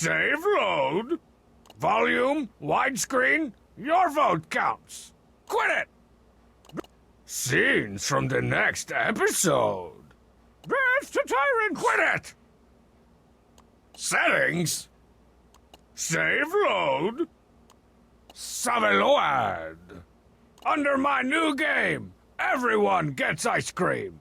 Save load. Volume, widescreen, your vote counts. Quit it! Scenes from the next episode. It's the tyrant! Quit it! Settings. Save load. Saveload. Under my new game, everyone gets ice cream.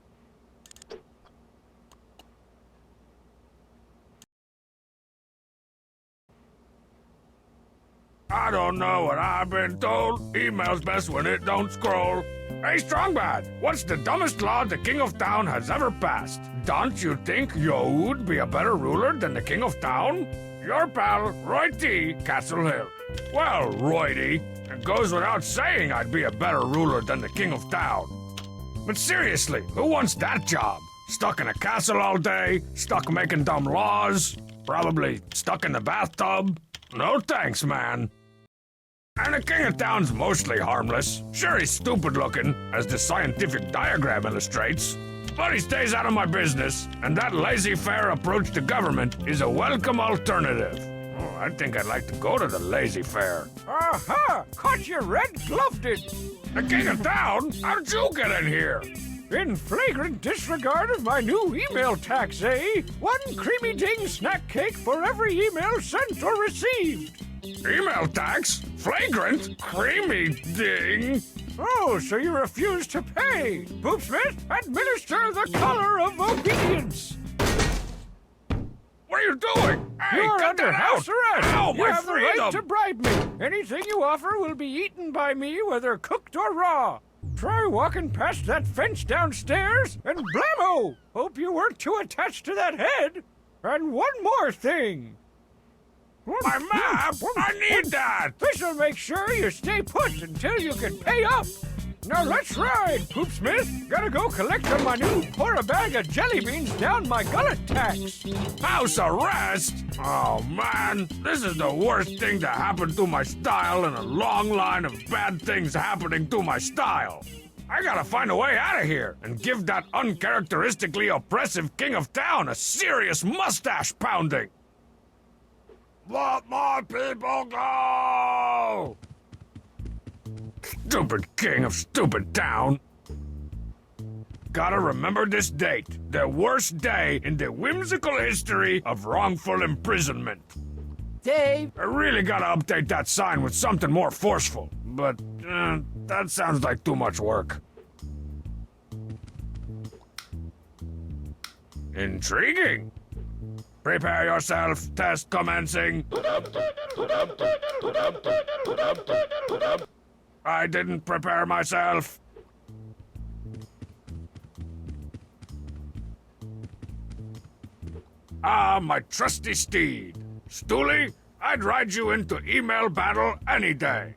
I don't know what I've been told. Email's best when it don't scroll. Hey, Strongbad, what's the dumbest law the King of Town has ever passed? Don't you think you would be a better ruler than the King of Town? Your pal, Roy T., Castle Hill. Well, Roy T., it goes without saying I'd be a better ruler than the King of Town. But seriously, who wants that job? Stuck in a castle all day? Stuck making dumb laws? Probably stuck in the bathtub? No thanks, man. And the King of Town's mostly harmless. Sure, he's stupid-looking, as the scientific diagram illustrates. But he stays out of my business, and that laissez-faire approach to government is a welcome alternative. Oh, I think I'd like to go to the laissez-faire. Aha! Caught you red-gloved it! The King of Town? How'd you get in here? In flagrant disregard of my new email tax, eh? One creamy ding snack cake for every email sent or received. Email tax? Flagrant? Creamy ding? Oh, so you refuse to pay. Poopsmith, administer the color of obedience. What are you doing? Hey, you're under house arrest. Ow, you have freedom. The right to bribe me. Anything you offer will be eaten by me, whether cooked or raw. Try walking past that fence downstairs, and blammo! Hope you weren't too attached to that head. And one more thing. My map! I need that! This'll make sure you stay put until you can pay up. Now let's ride, Poopsmith. Gotta go collect on my new pour a bag of jelly beans down my gullet tax. House arrest? Oh man, this is the worst thing to happen to my style in a long line of bad things happening to my style. I gotta find a way out of here and give that uncharacteristically oppressive King of Town a serious mustache pounding. Let my people go! Stupid king of stupid town. Gotta remember this date. The worst day in the whimsical history of wrongful imprisonment. Dave! I really gotta update that sign with something more forceful. But, that sounds like too much work. Intriguing. Prepare yourself, test commencing. I didn't prepare myself. Ah, my trusty steed. Stooley, I'd ride you into email battle any day.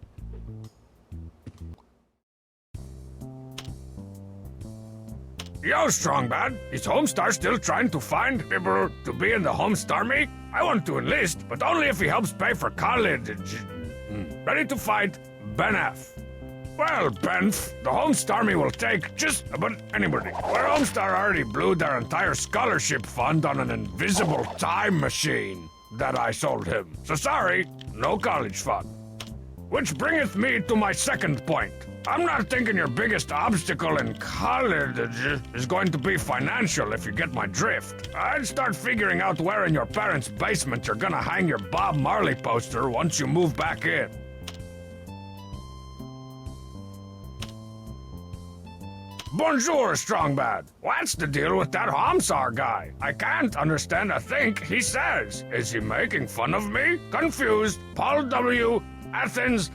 Yo, Strongbad, is Homestar still trying to find people to be in the Homestarmy? I want to enlist, but only if he helps pay for college. Ready to fight, Ben F. Well, Benf, the Homestarmy will take just about anybody. Where Homestar already blew their entire scholarship fund on an invisible time machine that I sold him. So sorry, no college fund. Which bringeth me to my second point. I'm not thinking your biggest obstacle in college is going to be financial, if you get my drift. I'd start figuring out where in your parents' basement you're gonna hang your Bob Marley poster once you move back in. Bonjour, Strongbad. What's the deal with that Homsar guy? I can't understand a thing he says. Is he making fun of me? Confused. Paul W. Athens.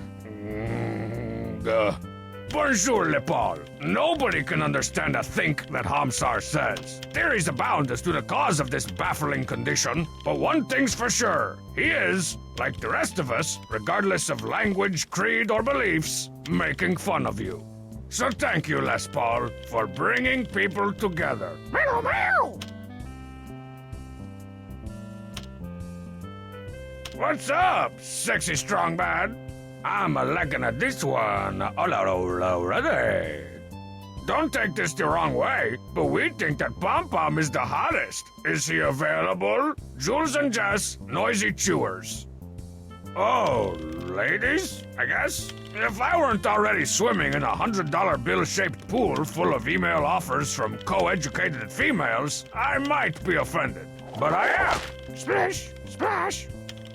Bonjour, Le Paul. Nobody can understand a think that Homsar says. Theories abound as to the cause of this baffling condition, but one thing's for sure. He is, like the rest of us, regardless of language, creed, or beliefs, making fun of you. So thank you, Les Paul, for bringing people together. Meow, meow. What's up, sexy Strongbad? I'm a liking at this one already. don't take this the wrong way, but we think that Pom Pom is the hottest. Is he available? Jules and Jess, noisy chewers. Oh, ladies, I guess? If I weren't already swimming in a $100 bill-shaped pool full of email offers from co-educated females, I might be offended. But I am. Splish, splash.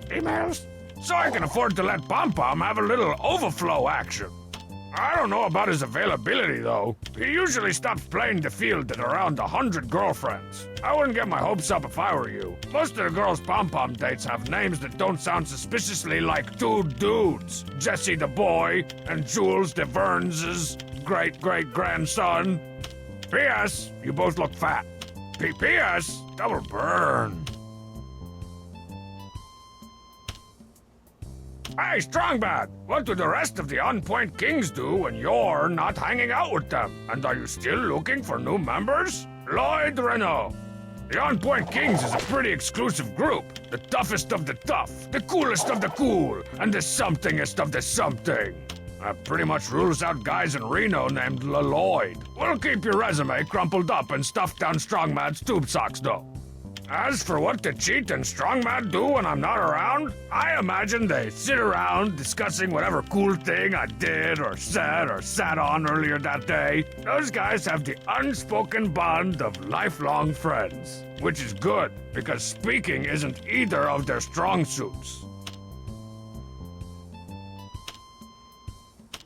Emails. So I can afford to let Pom Pom have a little overflow action. I don't know about his availability, though. He usually stops playing the field at around 100 girlfriends. I wouldn't get my hopes up if I were you. Most of the girls' pom-pom dates have names that don't sound suspiciously like two dudes. Jesse the boy and Jules the Verns' great-great-grandson. P.S. You both look fat. P.S. Double burn. Hey, Strongbad! What do the rest of the On-Point Kings do when you're not hanging out with them? And are you still looking for new members? Lloyd Renault. The On-Point Kings is a pretty exclusive group. The toughest of the tough, the coolest of the cool, and the somethingest of the something. That pretty much rules out guys in Reno named Lloyd. We'll keep your resume crumpled up and stuffed down Strongmad's tube socks, though. As for what the Cheat and Strongmad do when I'm not around, I imagine they sit around discussing whatever cool thing I did or said or sat on earlier that day. Those guys have the unspoken bond of lifelong friends, which is good because speaking isn't either of their strong suits.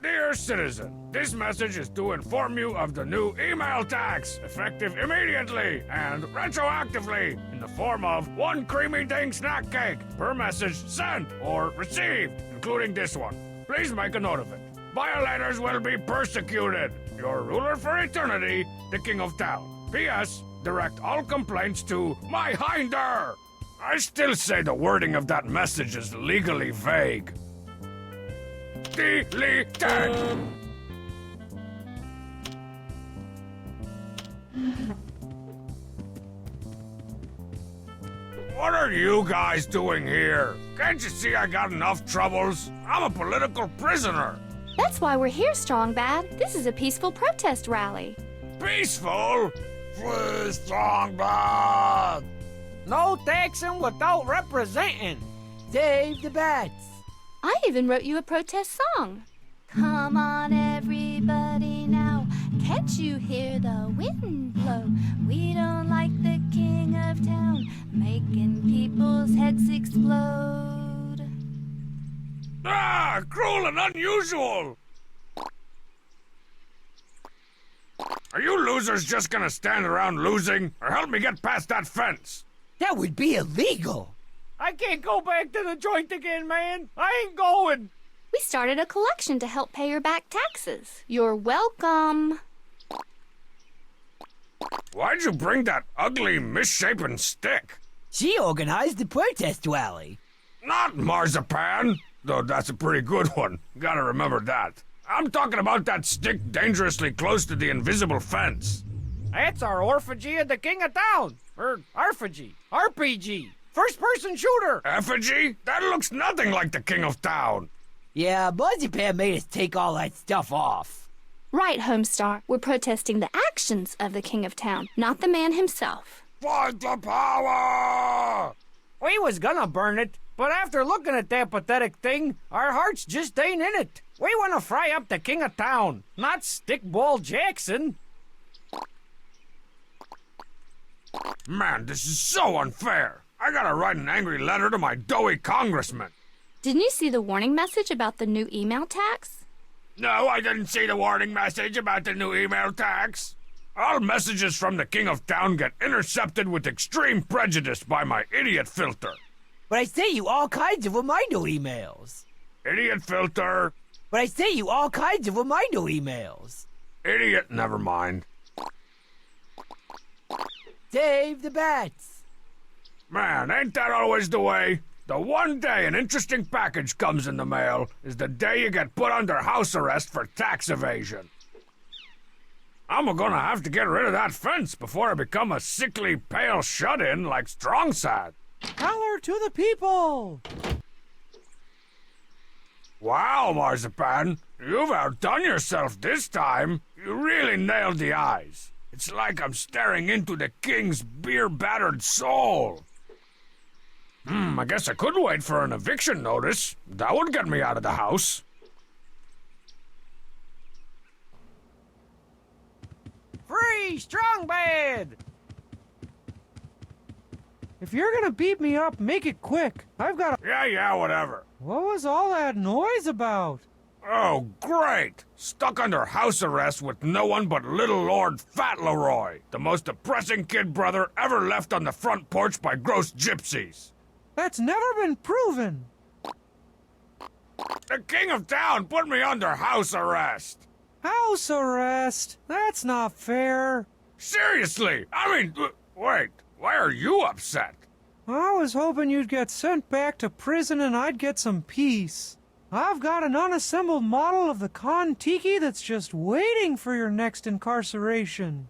Dear citizen, this message is to inform you of the new email tax, effective immediately and retroactively in the form of 1 creamy ding snack cake per message sent or received, including this one. Please make a note of it. Violators will be persecuted. Your ruler for eternity, the King of Town. P.S. Direct all complaints to my hinder. I still say the wording of that message is legally vague. Deleted! What are you guys doing here? Can't you see I got enough troubles? I'm a political prisoner. That's why we're here, Strongbad. This is a peaceful protest rally. Peaceful? Free Strongbad! No taxing without representing. Save the bats. I even wrote you a protest song. Come on, everybody now. Can't you hear the wind blow? We don't like the King of Town making people's heads explode. Ah, cruel and unusual! Are you losers just gonna stand around losing? Or help me get past that fence? That would be illegal. I can't go back to the joint again, man. I ain't going. We started a collection to help pay your back taxes. You're welcome. Why'd you bring that ugly, misshapen stick? She organized the protest rally. Not marzipan, though that's a pretty good one. Gotta remember that. I'm talking about that stick dangerously close to the invisible fence. That's our orphagy of the King of Town. Or Arphagy. RPG. First-person shooter. Effigy? That looks nothing like the King of Town. Yeah, Marzipan made us take all that stuff off. Right, Homestar. We're protesting the actions of the King of Town, not the man himself. Fight the power! We was gonna burn it, but after looking at that pathetic thing, our hearts just ain't in it. We wanna fry up the King of Town, not Stickball Jackson. Man, this is so unfair. I gotta write an angry letter to my doughy congressman. Didn't you see the warning message about the new email tax? No, I didn't see the warning message about the new email tax. All messages from the King of Town get intercepted with extreme prejudice by my idiot filter. But I sent you all kinds of reminder emails. Idiot filter. But I sent you all kinds of reminder emails. Idiot, never mind. Save the bats. Man, ain't that always the way? The one day an interesting package comes in the mail is the day you get put under house arrest for tax evasion. I'm gonna have to get rid of that fence before I become a sickly, pale shut-in like Strongsad. Power to the people! Wow, Marzipan, you've outdone yourself this time. You really nailed the eyes. It's like I'm staring into the king's beer-battered soul. I guess I could wait for an eviction notice. That would get me out of the house. Free Strongbad! If you're gonna beat me up, make it quick. I've got a... Yeah, whatever. What was all that noise about? Oh, great! Stuck under house arrest with no one but little Lord Fauntleroy, the most depressing kid brother ever left on the front porch by gross gypsies. That's never been proven. The king of town put me under house arrest. House arrest? That's not fair. Seriously, I mean, wait, why are you upset? I was hoping you'd get sent back to prison and I'd get some peace. I've got an unassembled model of the Kon-Tiki that's just waiting for your next incarceration.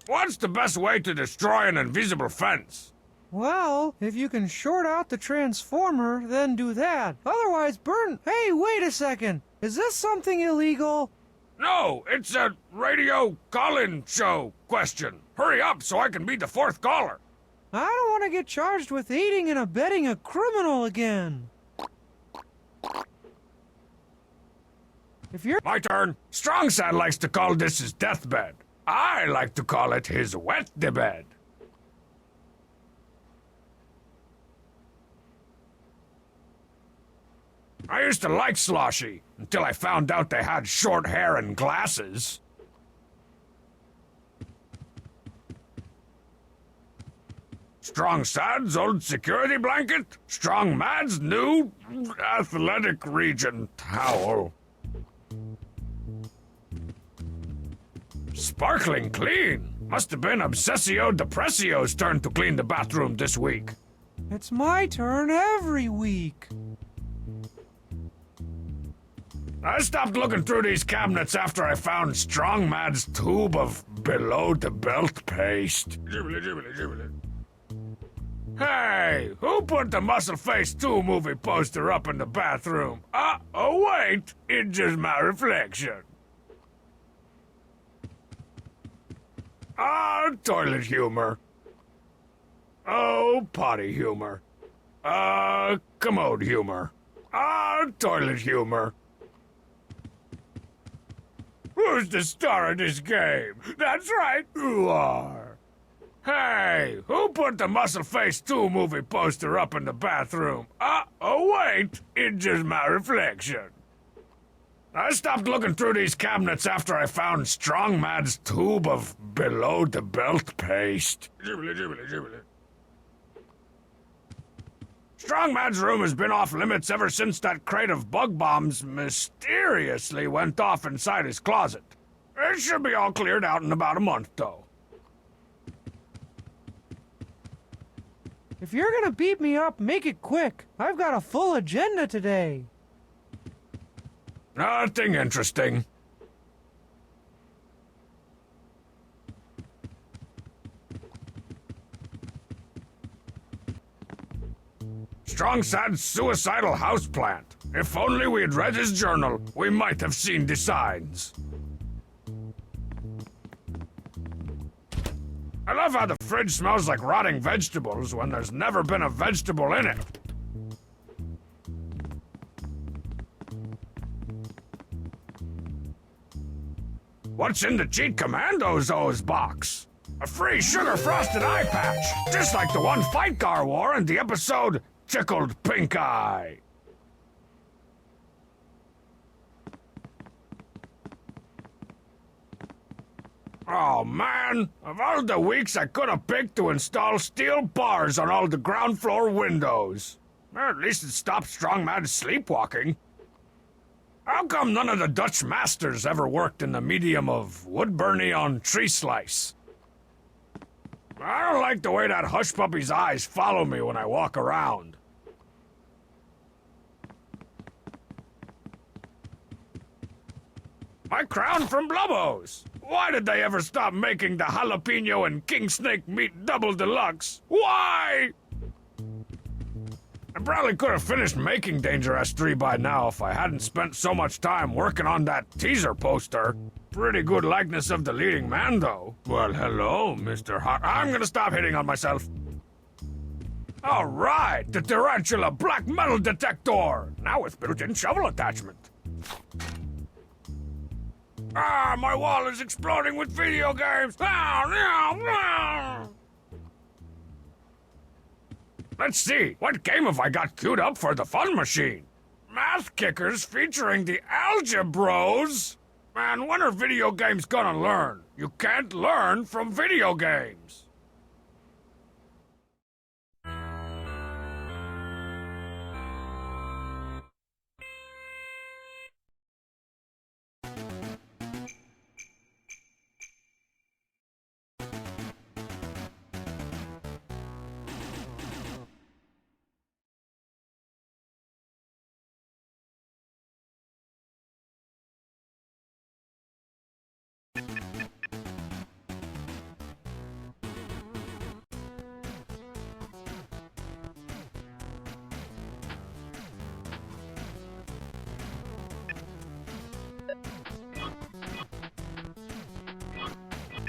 What's the best way to destroy an invisible fence? Well, if you can short out the transformer, then do that. Otherwise, burn... Hey, wait a second. Is this something illegal? No, it's a radio call-in show question. Hurry up so I can be the fourth caller. I don't want to get charged with aiding and abetting a criminal again. If you're... My turn. Strongsad likes to call this his deathbed. I like to call it his wet-de-bed. I used to like Sloshy, until I found out they had short hair and glasses. Strongsad's old security blanket, Strongmad's new athletic region towel. Sparkling clean. Must have been Obsessio Depressio's turn to clean the bathroom this week. It's my turn every week. I stopped looking through these cabinets after I found Strongmad's tube of below-the-belt paste. Hey, who put the Muscle Face 2 movie poster up in the bathroom? Oh wait, it's just my reflection. Toilet humor. Oh, potty humor. Commode humor. Toilet humor. Who's the star of this game? That's right, you are. Hey, who put the Muscle Face 2 movie poster up in the bathroom? Oh wait, it's just my reflection. I stopped looking through these cabinets after I found Strongmad's tube of below-the-belt paste. Strongmad's room has been off limits ever since that crate of bug bombs mysteriously went off inside his closet. It should be all cleared out in about a month, though. If you're gonna beat me up, make it quick. I've got a full agenda today. Nothing interesting. Strongsad's suicidal houseplant. If only we had read his journal, we might have seen the signs. I love how the fridge smells like rotting vegetables when there's never been a vegetable in it. What's in the Cheat Commando's O's box? A free sugar-frosted eye patch, just like the one Fight Car wore in the episode Tickled Pink Eye. Oh man, of all the weeks I could have picked to install steel bars on all the ground floor windows. At least it stopped Strongmad's sleepwalking. How come none of the Dutch masters ever worked in the medium of Woodburny on tree slice? I don't like the way that hush puppy's eyes follow me when I walk around. My crown from Blubbo's. Why did they ever stop making the jalapeno and king snake meat double deluxe? Why? probably could have finished making Danger S3 by now if I hadn't spent so much time working on that teaser poster. Pretty good likeness of the leading man, though. Well, hello, Mr. I'm gonna stop hitting on myself. All right, the Tarantula Black Metal Detector! Now with built-in shovel attachment. Ah, my wall is exploding with video games! Let's see, what game have I got queued up for the fun machine? Math Kickers featuring the Algebros? Man, when are video games gonna learn? You can't learn from video games.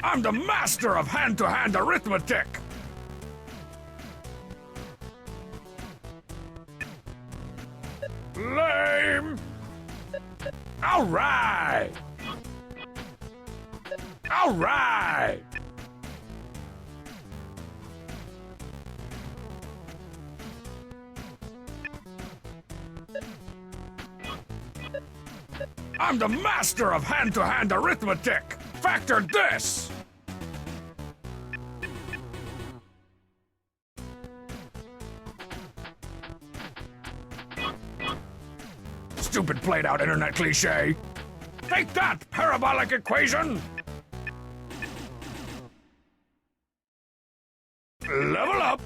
I'm the master of hand-to-hand arithmetic! Lame! Alright! Alright! I'm the master of hand-to-hand arithmetic! Factor this! Stupid played-out internet cliché! Take that, parabolic equation! Level up!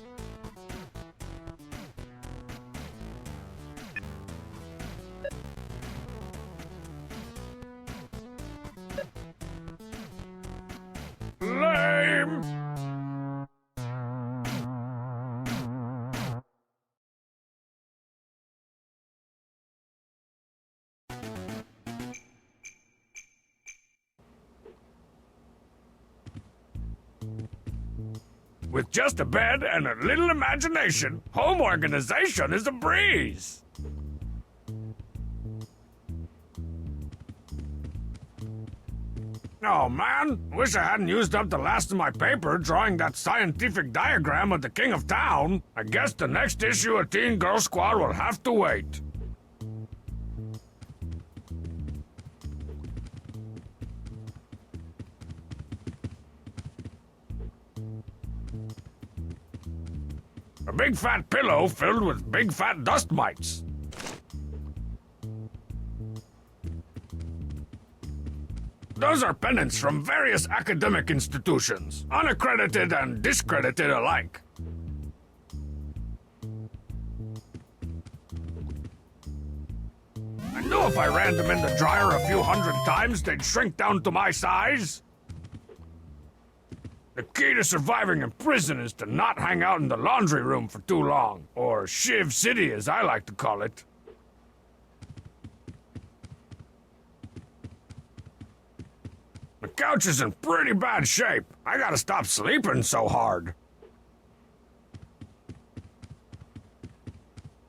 Lame! With just a bed and a little imagination, home organization is a breeze. Oh man, wish I hadn't used up the last of my paper drawing that scientific diagram of the King of Town. I guess the next issue of Teen Girl Squad will have to wait. A big fat pillow filled with big fat dust mites. Those are pennants from various academic institutions, unaccredited and discredited alike. I knew if I ran them in the dryer a few hundred times, they'd shrink down to my size. The key to surviving in prison is to not hang out in the laundry room for too long, or Shiv City as I like to call it. The couch is in pretty bad shape. I gotta stop sleeping so hard.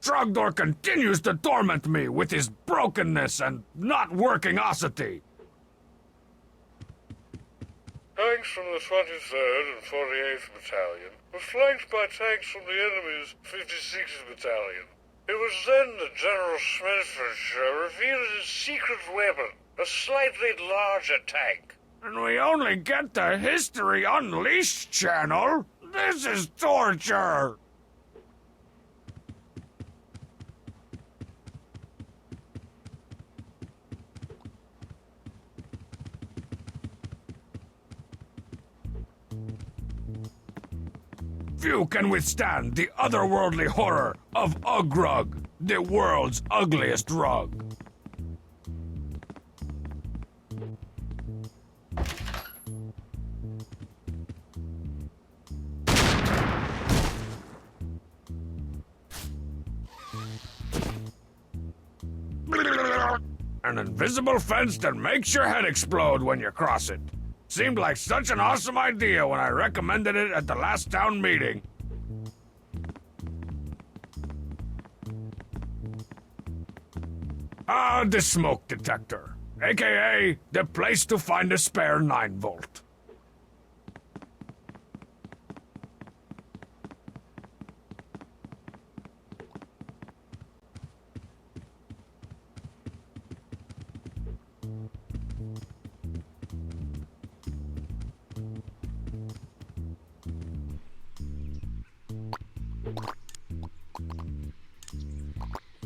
Trogdor continues to torment me with his brokenness and not working-osity. Tanks from the 23rd and 48th Battalion were flanked by tanks from the enemy's 56th Battalion. It was then that General Smedford revealed his secret weapon, a slightly larger tank. And we only get the History Unleashed channel? This is torture! Few can withstand the otherworldly horror of Ugrug, the world's ugliest rug. An invisible fence that makes your head explode when you cross it. Seemed like such an awesome idea when I recommended it at the last town meeting. Ah, the smoke detector, aka the place to find a spare 9-volt.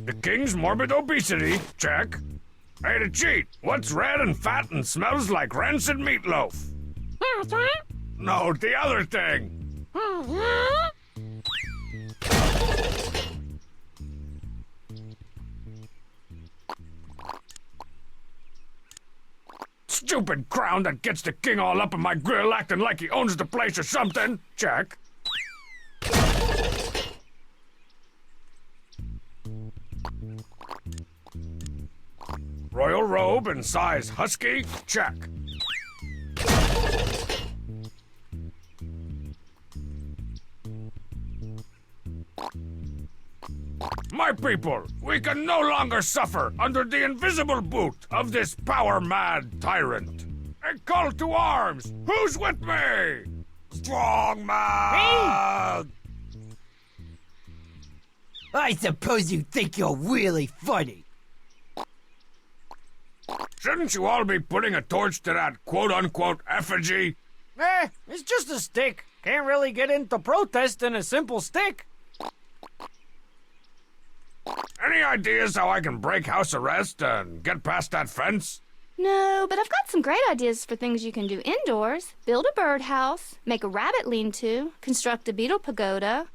The king's morbid obesity, check. Hey, to cheat, what's red and fat and smells like rancid meatloaf? No, the other thing. Stupid crown that gets the king all up in my grill acting like he owns the place or something, check. Royal robe and size husky? Check. My people, we can no longer suffer under the invisible boot of this power-mad tyrant. A call to arms! Who's with me? Strongman! I suppose you think you're really funny. Shouldn't you all be putting a torch to that quote-unquote effigy? It's just a stick. Can't really get into protest in a simple stick. Any ideas how I can break house arrest and get past that fence? No, but I've got some great ideas for things you can do indoors. Build a birdhouse, make a rabbit lean-to, construct a beetle pagoda.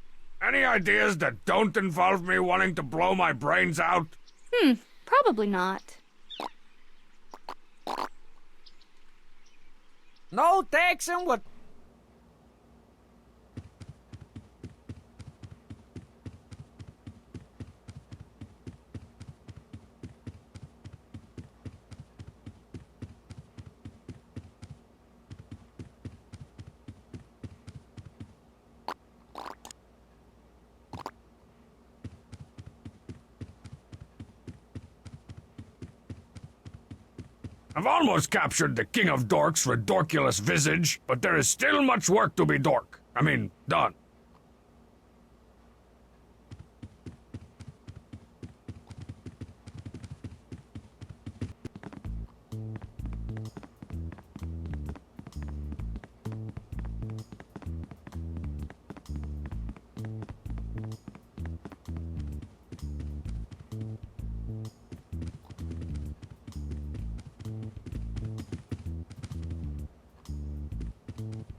Any ideas that don't involve me wanting to blow my brains out? Probably not. No taxing what? I've almost captured the King of Dork's redorkulous visage, but there is still much work to be done.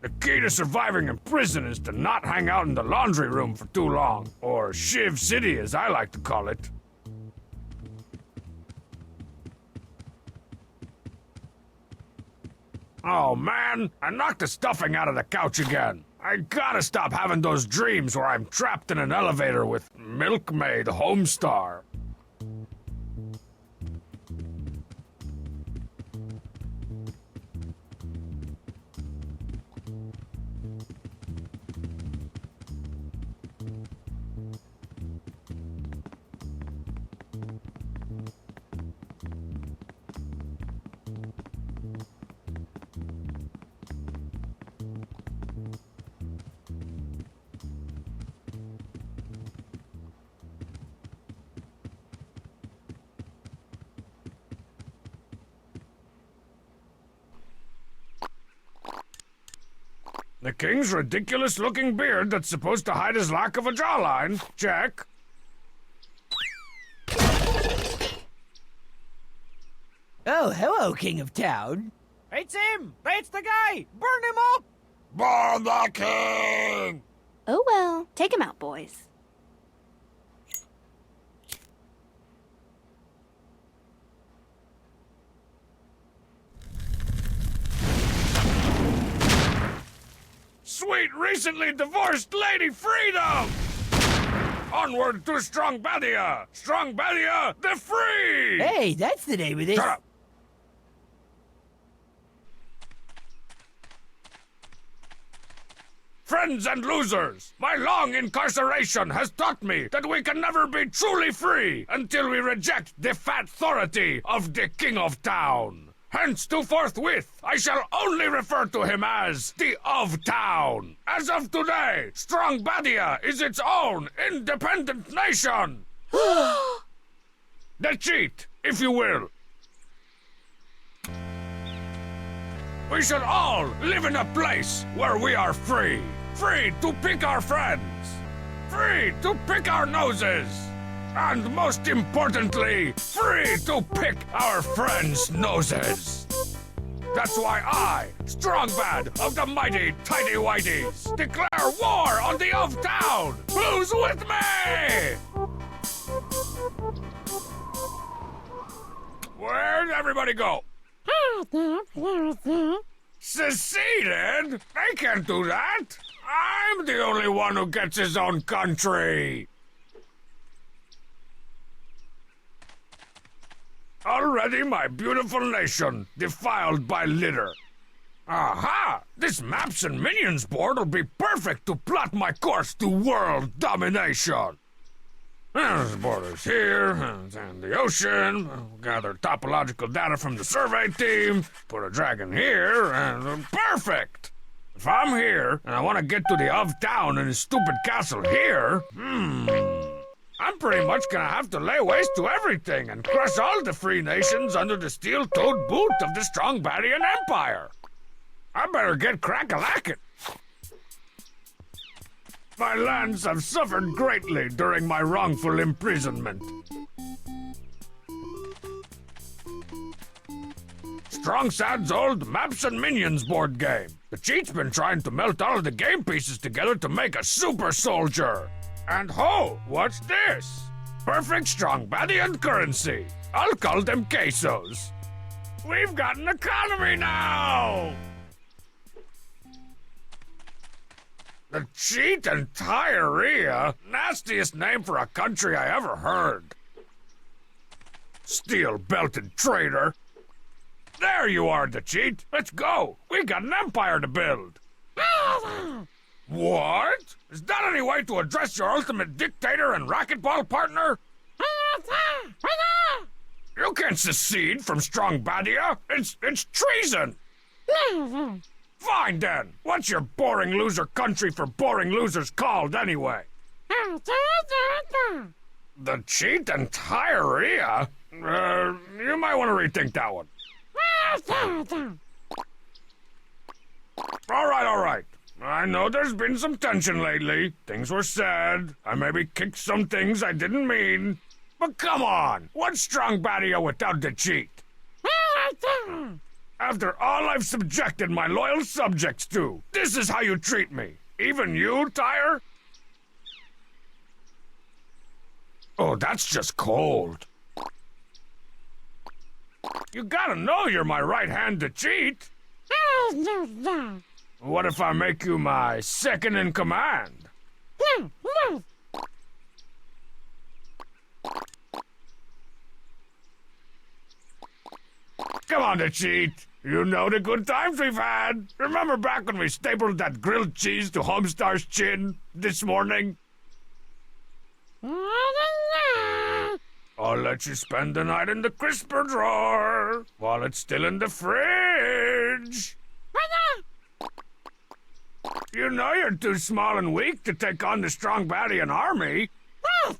The key to surviving in prison is to not hang out in the laundry room for too long, or Shiv City as I like to call it. Oh man, I knocked the stuffing out of the couch again. I gotta stop having those dreams where I'm trapped in an elevator with Milkmaid Homestar. The king's ridiculous-looking beard that's supposed to hide his lack of a jawline. Check. Oh, hello, King of Town. It's him! That's the guy! Burn him up! Burn the king! Oh well, take him out, boys. Sweet, recently divorced Lady Freedom! Onward to Strongbadia! Strongbadia the Free! Hey, that's the name of this. Shut up! Friends and losers, my long incarceration has taught me that we can never be truly free until we reject the fat authority of the King of Town. Hence, to forthwith, I shall only refer to him as the of Town. As of today, Strongbadia is its own independent nation. The cheat, if you will. We shall all live in a place where we are free. Free to pick our friends. Free to pick our noses. And most importantly, free to pick our friends' noses. That's why I, Strongbad of the mighty Tidy Whities, declare war on the of Town. Who's with me? Where'd everybody go? Seceded? They can't do that. I'm the only one who gets his own country. Already my beautiful nation defiled by litter. Aha! This Maps and Minions board will be perfect to plot my course to world domination. There's borders here, and the ocean. Gather topological data from the survey team. Put a dragon here, and perfect! If I'm here, and I want to get to the of Town and his stupid castle here, I'm pretty much gonna have to lay waste to everything and crush all the free nations under the steel-toed boot of the Strongbadian Empire. I better get crack-a-lackin'. My lands have suffered greatly during my wrongful imprisonment. Strongsad's old Maps and Minions board game. The cheat's been trying to melt all of the game pieces together to make a super soldier. And ho, what's this? Perfect Strongbadian currency. I'll call them pesos. We've got an economy now! The cheat and diarrhea? Nastiest name for a country I ever heard. Steel-belted traitor. There you are, the cheat. Let's go. We got an empire to build. What? Is that any way to address your ultimate dictator and racquetball partner? You can't secede from Strongbadia. It's treason. Fine then. What's your boring loser country for boring losers called anyway? The cheat and diarrhea? You might want to rethink that one. All right. I know there's been some tension lately. Things were said. I maybe kicked some things I didn't mean. But come on, what's Strongbadia without the cheat? After all I've subjected my loyal subjects to, this is how you treat me. Even you, Tyre? Oh, that's just cold. You gotta know you're my right hand to cheat. What if I make you my second in command? Come on, to cheat. You know the good times we've had. Remember back when we stapled that grilled cheese to Homestar's chin this morning? I'll let you spend the night in the crisper drawer while it's still in the fridge. You know you're too small and weak to take on the Strongbadian army.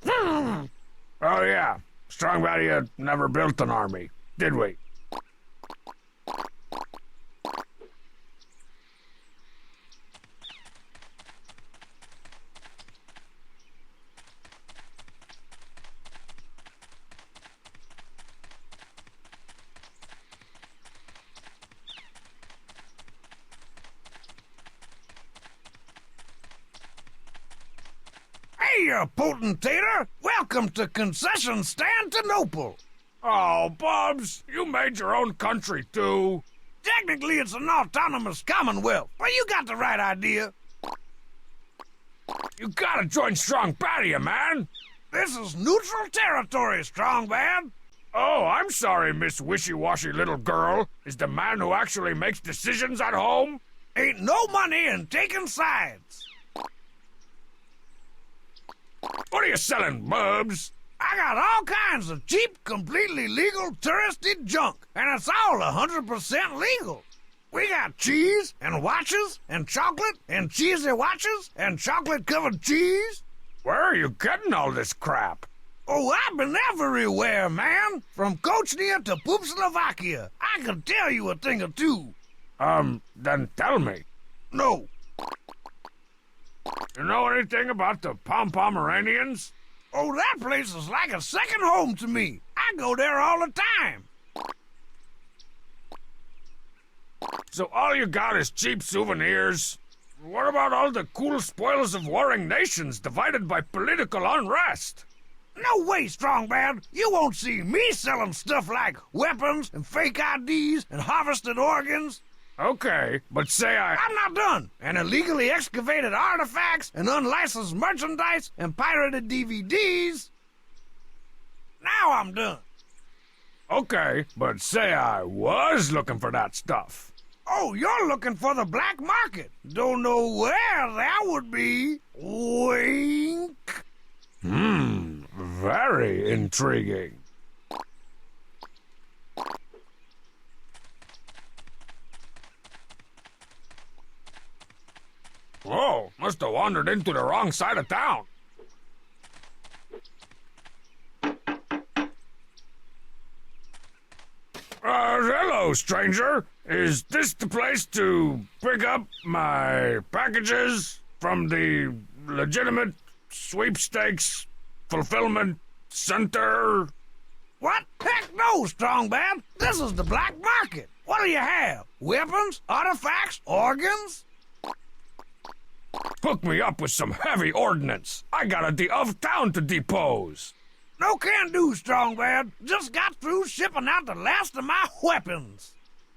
Oh yeah, Strongbadia never built an army, did we? Hey, you potentator! Welcome to Concession Stand to Noble! Oh, Bubs, you made your own country too. Technically, it's an autonomous commonwealth, but you got the right idea. You gotta join Strongbadia, man! This is neutral territory, Strongman. Oh, I'm sorry, Miss Wishy-Washy little girl. Is the man who actually makes decisions at home? Ain't no money in taking sides. What are you selling, bubs? I got all kinds of cheap, completely legal touristy junk, and it's all 100% legal. We got cheese and watches and chocolate and cheesy watches and chocolate-covered cheese. Where are you getting all this crap? Oh, I've been everywhere, man. From Kochnia to Poopslovakia. I can tell you a thing or two. Then tell me. No. You know anything about the Pomeranians? Oh, that place is like a second home to me. I go there all the time. So all you got is cheap souvenirs? What about all the cool spoils of warring nations divided by political unrest? No way, Strongman. You won't see me selling stuff like weapons and fake IDs and harvested organs. Okay, but say I'm not done. And illegally excavated artifacts and unlicensed merchandise and pirated DVDs. Now I'm done. Okay, but say I was looking for that stuff. Oh, you're looking for the black market. Don't know where that would be. Wink. Very intriguing. Oh, must have wandered into the wrong side of town. Hello, stranger. Is this the place to pick up my packages from the legitimate sweepstakes fulfillment center? What? Heck no, Strongman. This is the black market. What do you have? Weapons? Artifacts? Organs? Hook me up with some heavy ordnance. I got a of town to depose. No can do, Strongman. Just got through shipping out the last of my weapons.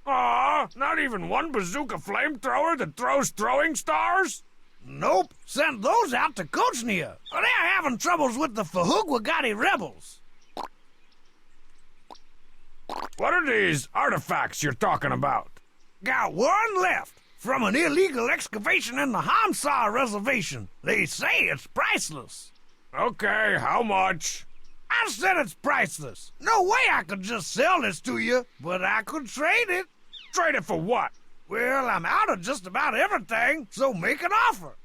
Aw, not even one bazooka flamethrower that throws throwing stars? Nope. Sent those out to Kochnia. They're having troubles with the Fahugwagati rebels. What are these artifacts you're talking about? Got one left. From an illegal excavation in the Hamsar Reservation. They say it's priceless. Okay, how much? I said it's priceless. No way I could just sell this to you, but I could trade it. Trade it for what? Well, I'm out of just about everything, so make an offer.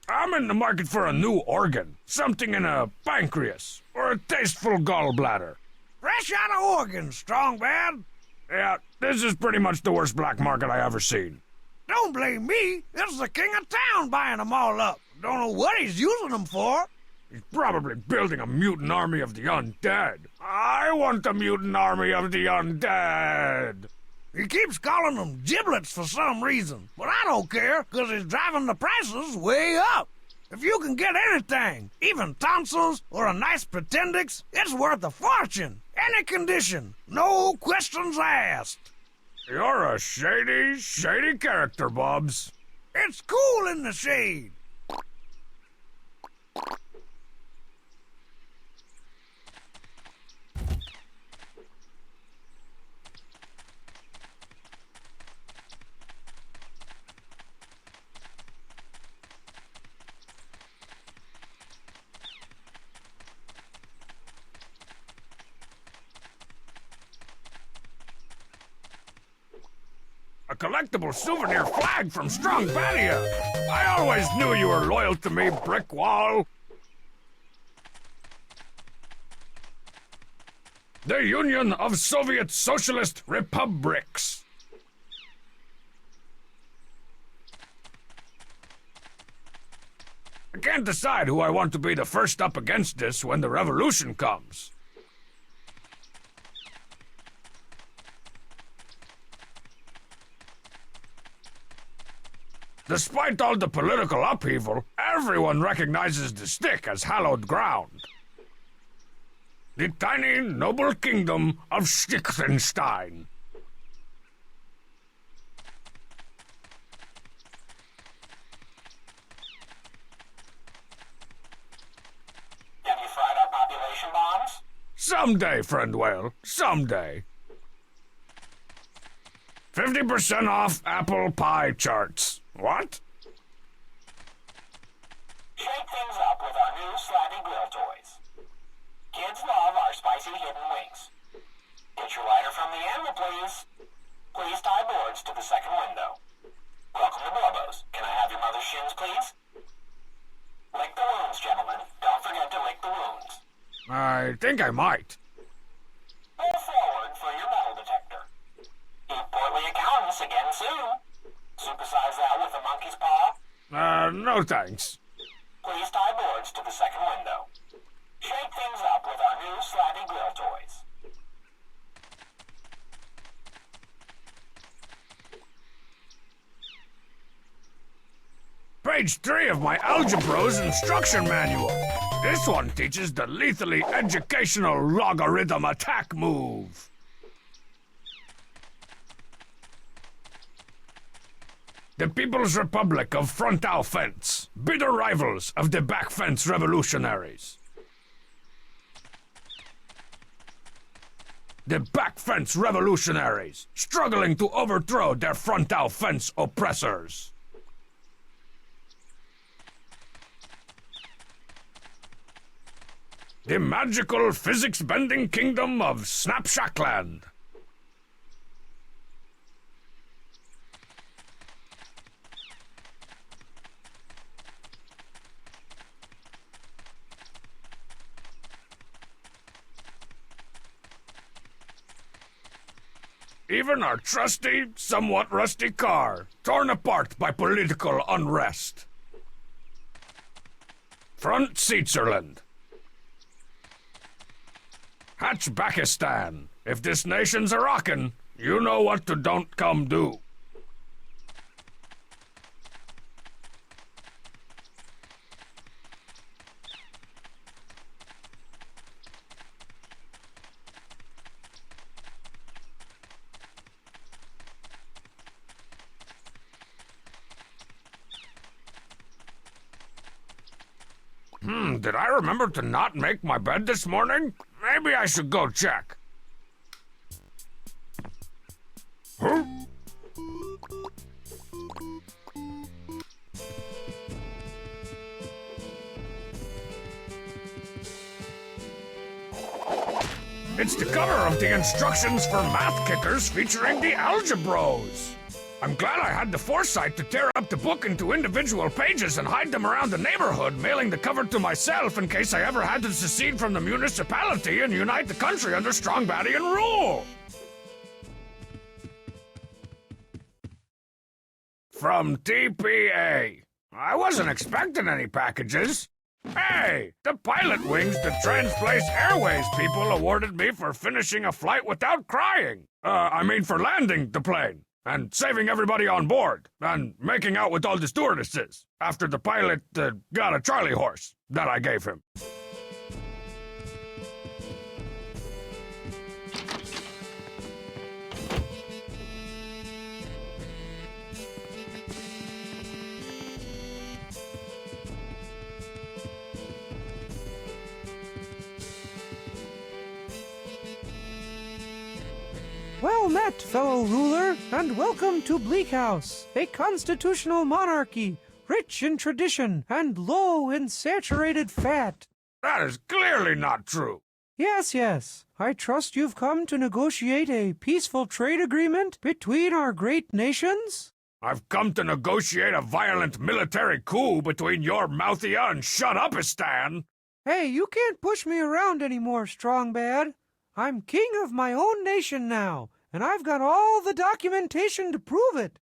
I'm in the market for a new organ. Something in a pancreas, or a tasteful gallbladder. Fresh out of Oregon, Strongman. Yeah, this is pretty much the worst black market I ever seen. Don't blame me. It's the king of town buying them all up. Don't know what he's using them for. He's probably building a mutant army of the undead. I want a mutant army of the undead. He keeps calling them giblets for some reason, but I don't care, because he's driving the prices way up. If you can get anything, even tonsils or a nice pretendix, it's worth a fortune. Any condition, no questions asked. You're a shady, shady character, Bubs. It's cool in the shade. A collectible souvenir flag from Strongbadia. I always knew you were loyal to me, brick wall. The Union of Soviet Socialist Republics. I can't decide who I want to be the first up against this when the revolution comes. Despite all the political upheaval, everyone recognizes the stick as hallowed ground. The tiny, noble kingdom of Stichtenstein. Someday, friend whale. Someday. 50% off apple pie charts. What? Shake things up with our new Slappy Grill toys. Kids love our spicy hidden wings. Get your lighter from the animal, please. Please tie boards to the second window. Welcome to Blubbo's. Can I have your mother's shins, please? Lick the wounds, gentlemen. Don't forget to lick the wounds. I think I might. Move forward for your metal detector. Eat portly accountants again soon. Supersize that with a monkey's paw. No thanks. Please tie boards to the second window. Shake things up with our new Slappy Grill toys. Page 3 of my Algebro's instruction manual. This one teaches the lethally educational logarithm attack move. The People's Republic of Frontal Fence, bitter rivals of the back fence revolutionaries. The back fence revolutionaries, struggling to overthrow their frontal fence oppressors. The magical physics-bending kingdom of Snapshackland. Even our trusty, somewhat rusty car, torn apart by political unrest. Front Switzerland. Hatchbackistan. If this nation's a rockin', you know what to don't come do. Did I remember to not make my bed this morning? Maybe I should go check. Huh? It's the cover of the instructions for math kickers featuring the Algebros. I'm glad I had the foresight to tear up the book into individual pages and hide them around the neighborhood, mailing the cover to myself in case I ever had to secede from the municipality and unite the country under Strongbadian rule. From TPA. I wasn't expecting any packages. Hey, the pilot wings the Transplace Airways people awarded me for finishing a flight without crying. For landing the plane. And saving everybody on board, and making out with all the stewardesses, after the pilot got a Charlie horse that I gave him. Well met, fellow ruler, and welcome to Bleak House, a constitutional monarchy, rich in tradition and low in saturated fat. That is clearly not true. Yes. I trust you've come to negotiate a peaceful trade agreement between our great nations? I've come to negotiate a violent military coup between your Mouthia and Shut-Upistan. Hey, you can't push me around anymore, Strongbad. I'm king of my own nation now, and I've got all the documentation to prove it.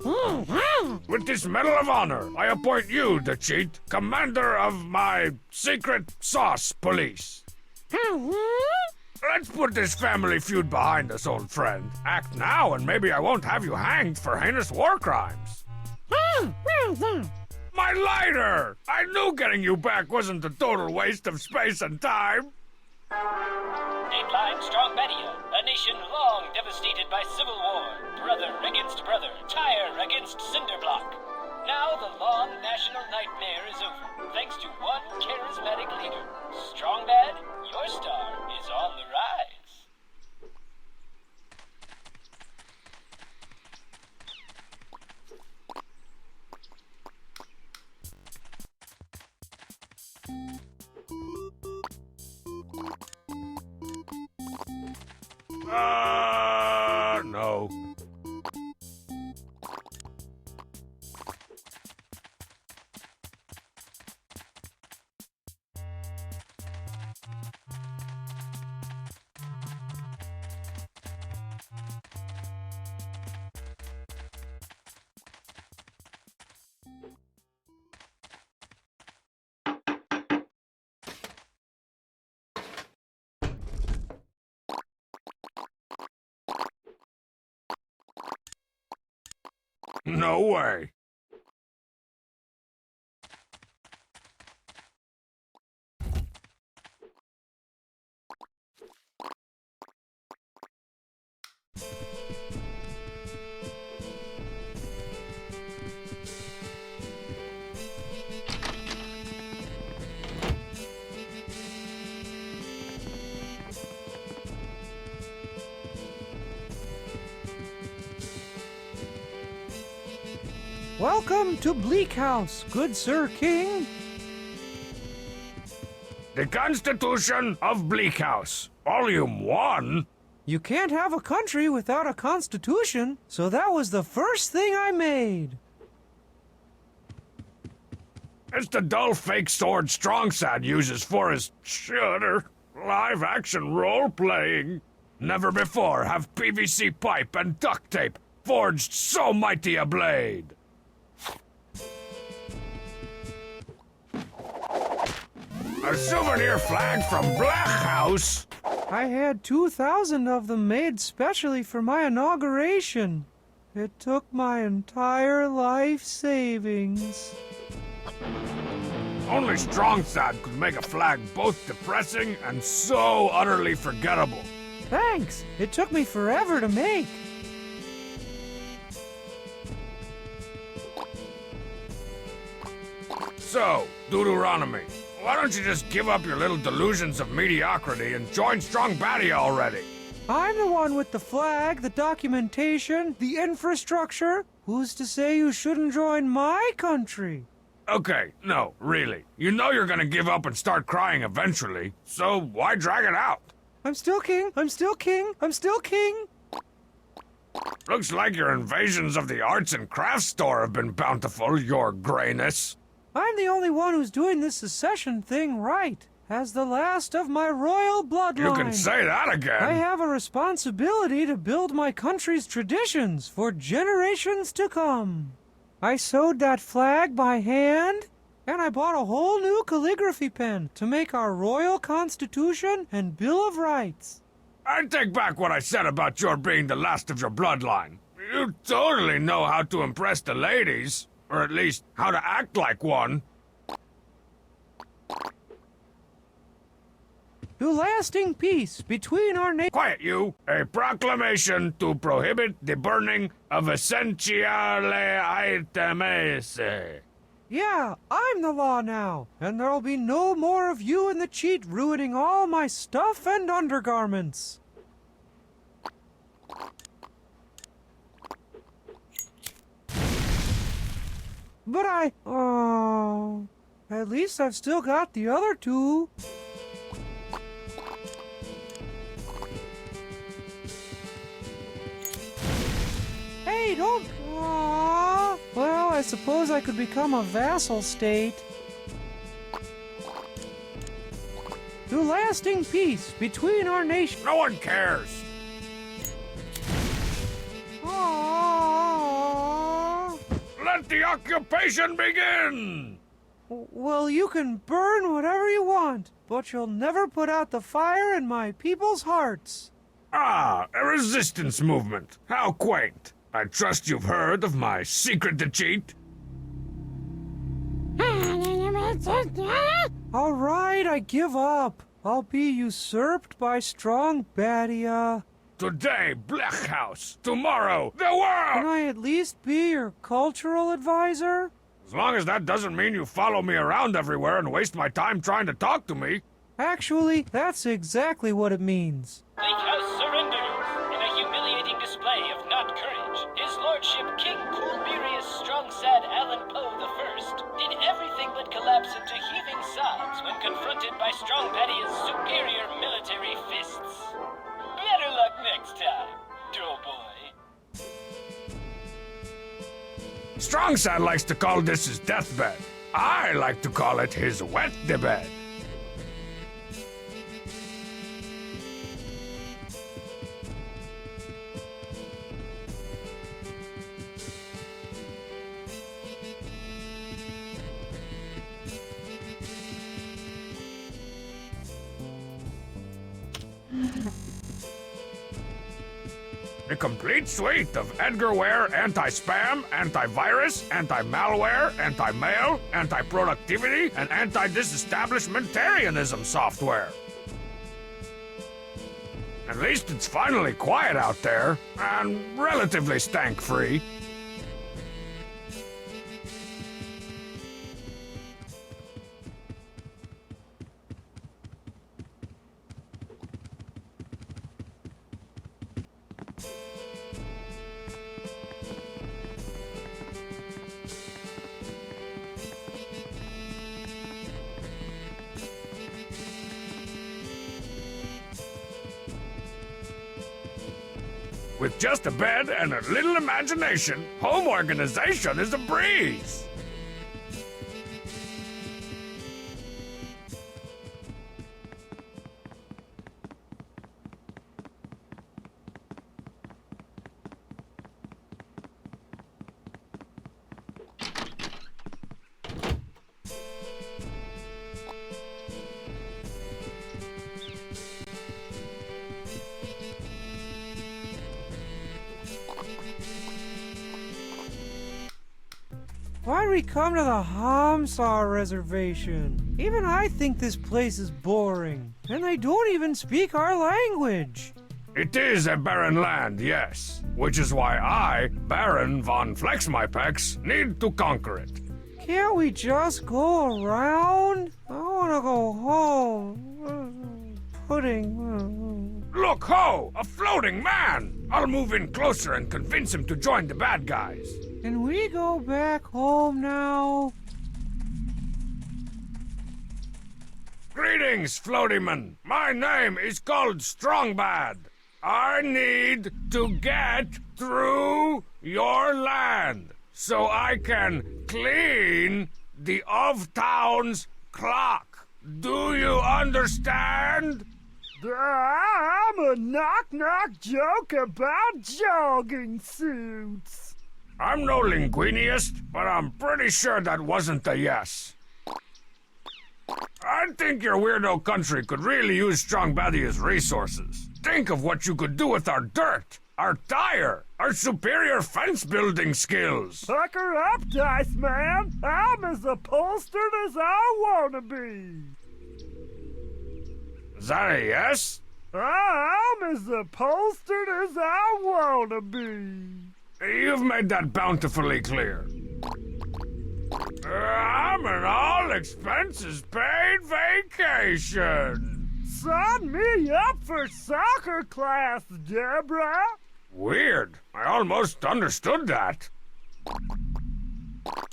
Huh? With this Medal of Honor, I appoint you, the cheat, commander of my secret sauce police. Let's put this family feud behind us, old friend. Act now, and maybe I won't have you hanged for heinous war crimes. My lighter! I knew getting you back wasn't a total waste of space and time. Dateline Strongbadia, a nation long devastated by civil war. Brother against brother, tire against cinder block. Now the long national nightmare is over, thanks to one charismatic leader. Strongbad, your star is on the rise. No. No way. Welcome to Bleak House, good Sir King. The Constitution of Bleak House, Volume 1. You can't have a country without a constitution, so that was the first thing I made. It's the dull fake sword Strongsad uses for his shudder live-action role-playing. Never before have PVC pipe and duct tape forged so mighty a blade. A souvenir flag from Black House? I had 2,000 of them made specially for my inauguration. It took my entire life savings. Only Strongsad could make a flag both depressing and so utterly forgettable. Thanks. It took me forever to make. So, Deuteronomy, why don't you just give up your little delusions of mediocrity and join Strongbadia already? I'm the one with the flag, the documentation, the infrastructure. Who's to say you shouldn't join my country? Okay, no, really. You know you're gonna give up and start crying eventually, so why drag it out? I'm still king. I'm still king. I'm still king. Looks like your invasions of the arts and crafts store have been bountiful, your grayness. I'm the only one who's doing this secession thing right. As the last of my royal bloodline, You can say that again. I have a responsibility to build my country's traditions for generations to come. I sewed that flag by hand, and I bought a whole new calligraphy pen to make our royal constitution and Bill of Rights. I take back what I said about your being the last of your bloodline. You totally know how to impress the ladies, or at least how to act like one. To lasting peace between our nations. Quiet, you! A proclamation to prohibit the burning of essentiale items. Yeah, I'm the law now, and there'll be no more of you and the cheat ruining all my stuff and undergarments. But oh, at least I've still got the other two. Hey, don't... Aww. Well, I suppose I could become a vassal state. To lasting peace between our nations. No one cares. Aww. Let the occupation begin! Well, you can burn whatever you want, but you'll never put out the fire in my people's hearts. Ah, a resistance movement. How quaint. I trust you've heard of my secret to cheat. All right, I give up. I'll be usurped by Strongbadia. Today, Blech House. Tomorrow, the world! Can I at least be your cultural advisor? As long as that doesn't mean you follow me around everywhere and waste my time trying to talk to me. Actually, that's exactly what it means. Bleak House surrenders in a humiliating display of not courage. His lordship, King Coolberius Strongsad Allen Poe I, did everything but collapse into heaving sobs when confronted by Strongbadia's superior military fists. Better luck next time, doughboy. Strongsad likes to call this his deathbed. I like to call it his wet bed. A complete suite of Edgar Ware anti-spam, antivirus, anti-malware, anti-mail, anti-productivity, and anti-disestablishmentarianism software. At least it's finally quiet out there, and relatively stank-free. With just a bed and a little imagination, home organization is a breeze. Why'd we come to the Hamsar Reservation? Even I think this place is boring. And they don't even speak our language. It is a barren land, yes. Which is why I, Baron von Flexmypex, need to conquer it. Can't we just go around? I wanna go home. Pudding. Look, ho! A floating man! I'll move in closer and convince him to join the bad guys. Can we go back home now? Greetings, floatyman. My name is called Strongbad. I need to get through your land so I can clean the of-town's clock. Do you understand? I'm a knock-knock joke about jogging suits. I'm no linguiniast, but I'm pretty sure that wasn't a yes. I think your weirdo country could really use Strongbadia's resources. Think of what you could do with our dirt, our tire, our superior fence-building skills. Pucker up, Dice Man. I'm as upholstered as I want to be. Is that a yes? I'm as upholstered as I want to be. You've made that bountifully clear. I'm an all-expenses-paid vacation. Sign me up for soccer class, Deborah. Weird. I almost understood that.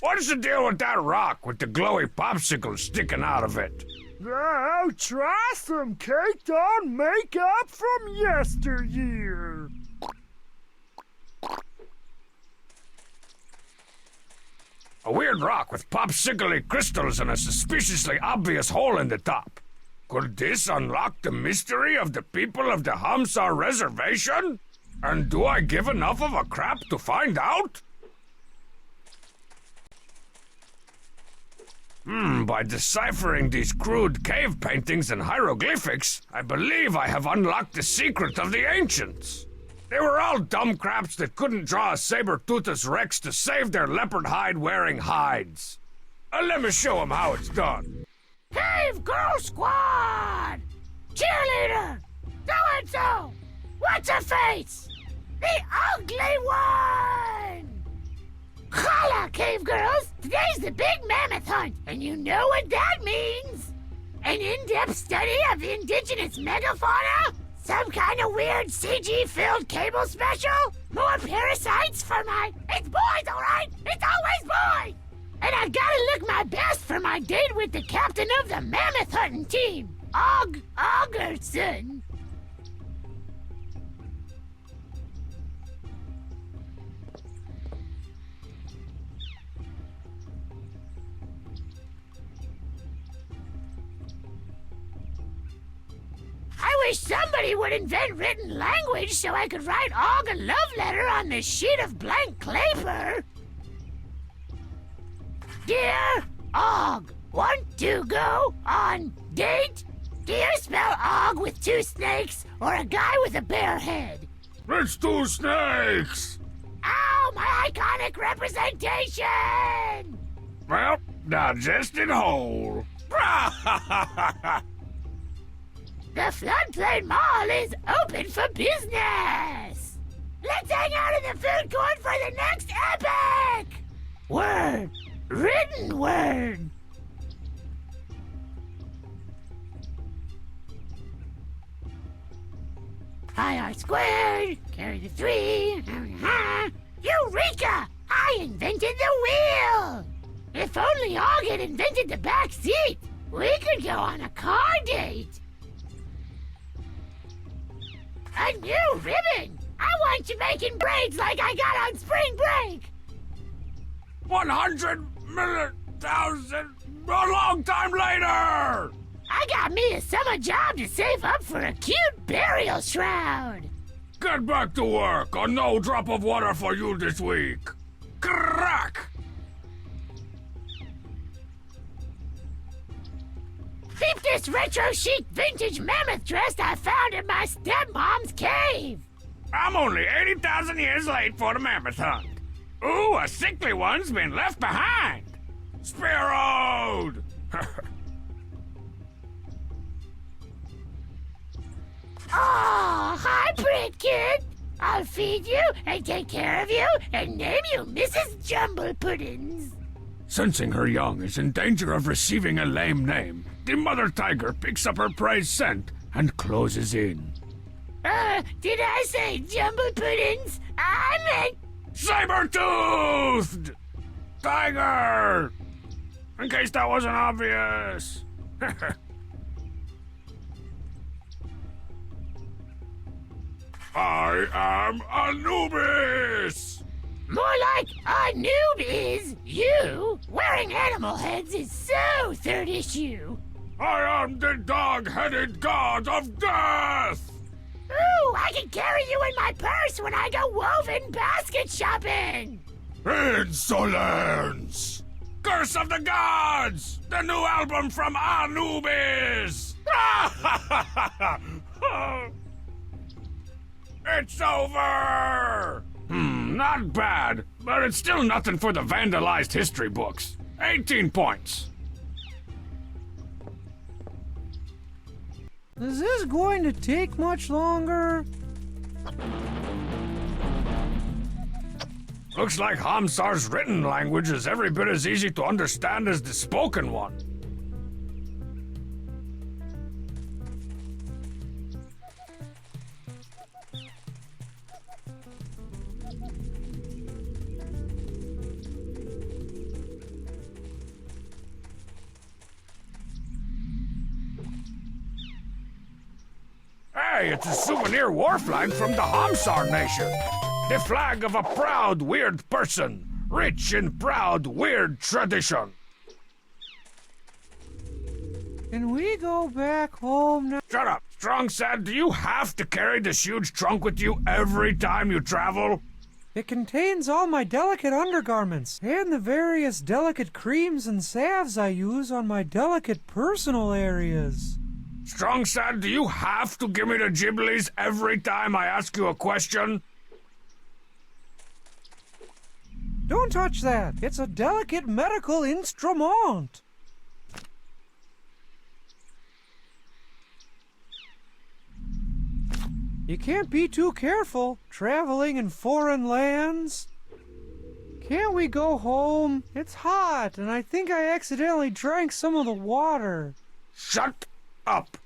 What's the deal with that rock with the glowy popsicle sticking out of it? Oh, try some caked-on makeup from yesteryear. A weird rock with popsicle-y crystals and a suspiciously obvious hole in the top. Could this unlock the mystery of the people of the Hamsar Reservation? And do I give enough of a crap to find out? By deciphering these crude cave paintings and hieroglyphics, I believe I have unlocked the secret of the ancients. They were all dumb craps that couldn't draw a saber-toothed rex to save their leopard hide-wearing hides. Let me show them how it's done. Cave Girl Squad! Cheerleader! So-and-so! What's her face? The ugly one! Holla, Cave Girls! Today's the big mammoth hunt, and you know what that means! An in-depth study of the indigenous megafauna? Some kind of weird CG-filled cable special? More parasites for my... It's boys, alright? It's always boys! And I gotta look my best for my date with the captain of the mammoth hunting team, Augerson. I wish somebody would invent written language so I could write Og a love letter on this sheet of blank clapper. Dear Og, want to go on date? Do you spell Og with two snakes or a guy with a bare head? It's two snakes! Ow, my iconic representation! Well, digested whole. The Floodplain Mall is open for business! Let's hang out in the food court for the next epic! Word. Written word. Pi r squared, carry the 3. Eureka! I invented the wheel! If only Og had invented the back seat, we could go on a car date. A new ribbon! I want you making braids like I got on spring break! 100,000,000 a long time later! I got me a summer job to save up for a cute burial shroud! Get back to work, or no drop of water for you this week. Crack! Peep this retro chic vintage mammoth dress I found in my stepmom's cave! I'm only 80,000 years late for the mammoth hunt. Ooh, a sickly one's been left behind. Spearroad! Aw, hi, Brit Kid! I'll feed you and take care of you and name you Mrs. Jumble Puddins. Sensing her young is in danger of receiving a lame name, the mother tiger picks up her prey's scent and closes in. Did I say Jumble Puddins? I meant... Saber-toothed! Tiger! In case that wasn't obvious. I am Anubis! More like a noob is you. Wearing animal heads is so third issue. I am the dog-headed god of death! Ooh, I can carry you in my purse when I go woven basket shopping! Insolence! Curse of the Gods! The new album from Anubis! It's over! Not bad, but it's still nothing for the vandalized history books. 18 points. Is this going to take much longer? Looks like Hamsar's written language is every bit as easy to understand as the spoken one. Hey, it's a souvenir war flag from the Hamsar nation. The flag of a proud, weird person. Rich in proud, weird tradition. Can we go back home now? Shut up. Strong said, do you have to carry this huge trunk with you every time you travel? It contains all my delicate undergarments and the various delicate creams and salves I use on my delicate personal areas. Strongsad, do you have to give me the Ghiblis every time I ask you a question? Don't touch that. It's a delicate medical instrument. You can't be too careful traveling in foreign lands. Can't we go home? It's hot, and I think I accidentally drank some of the water. Shut up!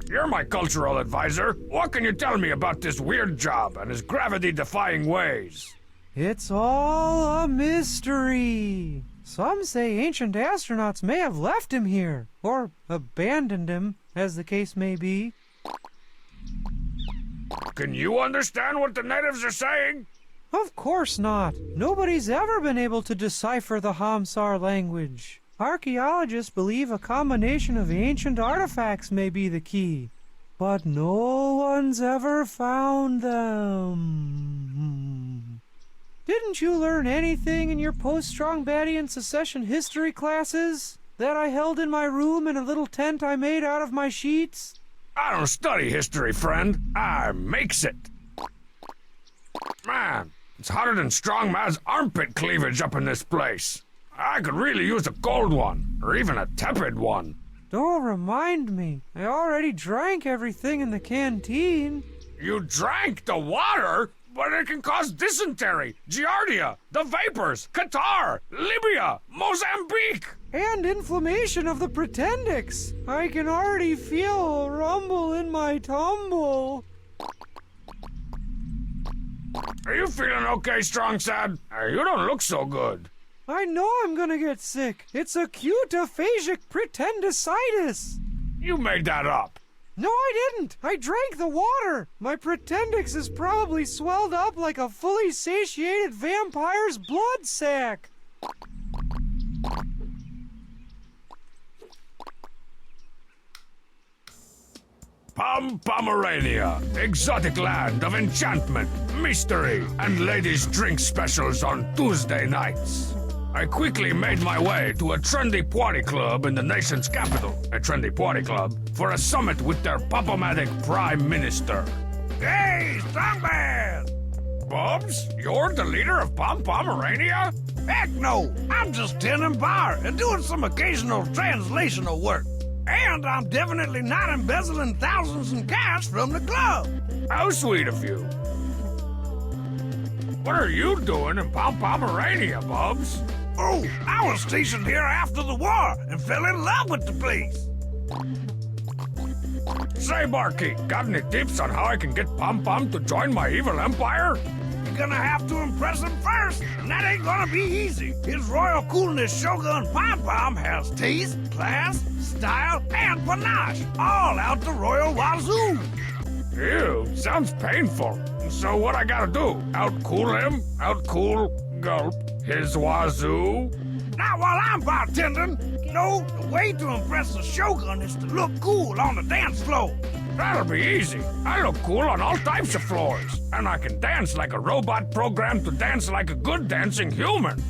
You're my cultural advisor. What can you tell me about this weird job and his gravity-defying ways? It's all a mystery. Some say ancient astronauts may have left him here, or abandoned him, as the case may be. Can you understand what the natives are saying? Of course not. Nobody's ever been able to decipher the Hamsar language. Archaeologists believe a combination of ancient artifacts may be the key, but no one's ever found them. Didn't you learn anything in your post-Strongbadian secession history classes that I held in my room in a little tent I made out of my sheets? I don't study history, friend. I makes it. Man, it's hotter than Strongman's armpit cleavage up in this place. I could really use a cold one, or even a tepid one. Don't remind me. I already drank everything in the canteen. You drank the water? But it can cause dysentery, giardia, the vapors, Qatar, Libya, Mozambique. And inflammation of the pretendix. I can already feel a rumble in my tumble. Are you feeling okay, Strongsad? You don't look so good. I know I'm gonna get sick. It's acute aphagic pretendicitis. You made that up. No, I didn't. I drank the water. My pretendix is probably swelled up like a fully satiated vampire's blood sac. Pomerania, exotic land of enchantment, mystery, and ladies' drink specials on Tuesday nights. I quickly made my way to a trendy party club in the nation's capital, a trendy party club, for a summit with their Pop-O-Matic Prime Minister. Hey, Strongbad! Bubs, you're the leader of Pomerania? Heck no! I'm just tending bar and doing some occasional translational work. And I'm definitely not embezzling thousands in cash from the club. How sweet of you. What are you doing in Pomerania, Bubs? Oh, I was stationed here after the war and fell in love with the place. Say, Barkeep, got any tips on how I can get Pom to join my evil empire? You're gonna have to impress him first, and that ain't gonna be easy. His Royal Coolness Shogun Pom has taste, class, style, and panache, all out the royal wazoo. Ew, sounds painful. So what I gotta do? Outcool him? Outcool, gulp, his wazoo? Not while I'm bartending. No, the way to impress the Shogun is to look cool on the dance floor. That'll be easy. I look cool on all types of floors. And I can dance like a robot programmed to dance like a good dancing human.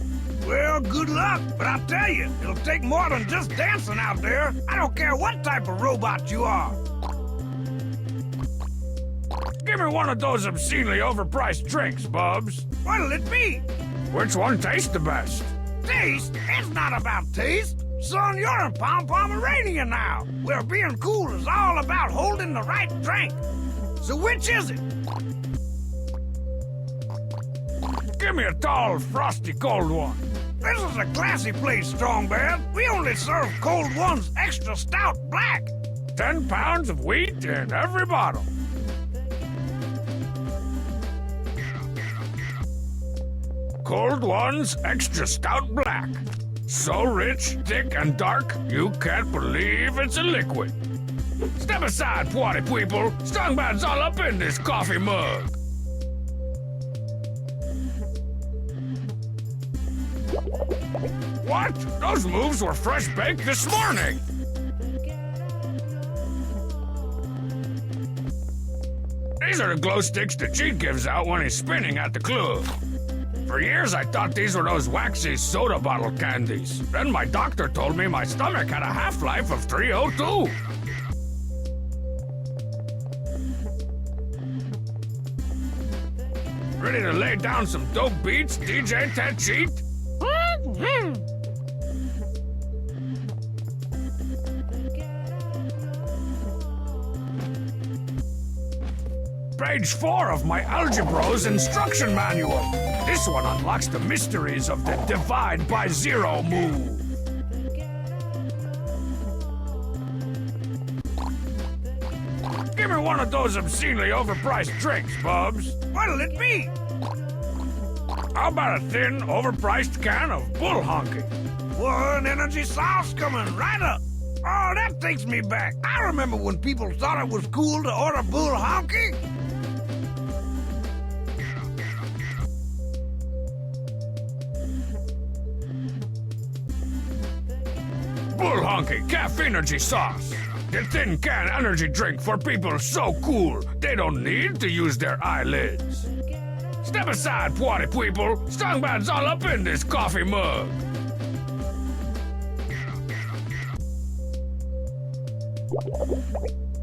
Well, good luck, but I'll tell you, it'll take more than just dancing out there. I don't care what type of robot you are. Give me one of those obscenely overpriced drinks, Bubs. What'll it be? Which one tastes the best? Taste? It's not about taste. Son, you're in Pomerania now, where being cool is all about holding the right drink. So which is it? Give me a tall, frosty, cold one. This is a classy place, Strongbad. We only serve cold ones extra stout black. 10 pounds of wheat in every bottle. Cold ones, extra stout black. So rich, thick, and dark, you can't believe it's a liquid. Step aside, party people. Strongbad's all up in this coffee mug. What? Those moves were fresh baked this morning. These These are the glow sticks that Cheat gives out when he's spinning at the club. For years, I thought these were those waxy soda bottle candies. Then my doctor told me my stomach had a half-life of 302. Ready to lay down some dope beats, DJ Ted Cheat? Page 4 of my Algebro's instruction manual. This one unlocks the mysteries of the divide by zero move. Give me one of those obscenely overpriced drinks, Bubs. What'll it be? How about a thin, overpriced can of bull honky? One energy sauce coming right up. Oh, that takes me back. I remember when people thought it was cool to order bull honky. Bull honky caffeinergy sauce. The thin can energy drink for people so cool they don't need to use their eyelids. Step aside, party people. Strongbad's all up in this coffee mug.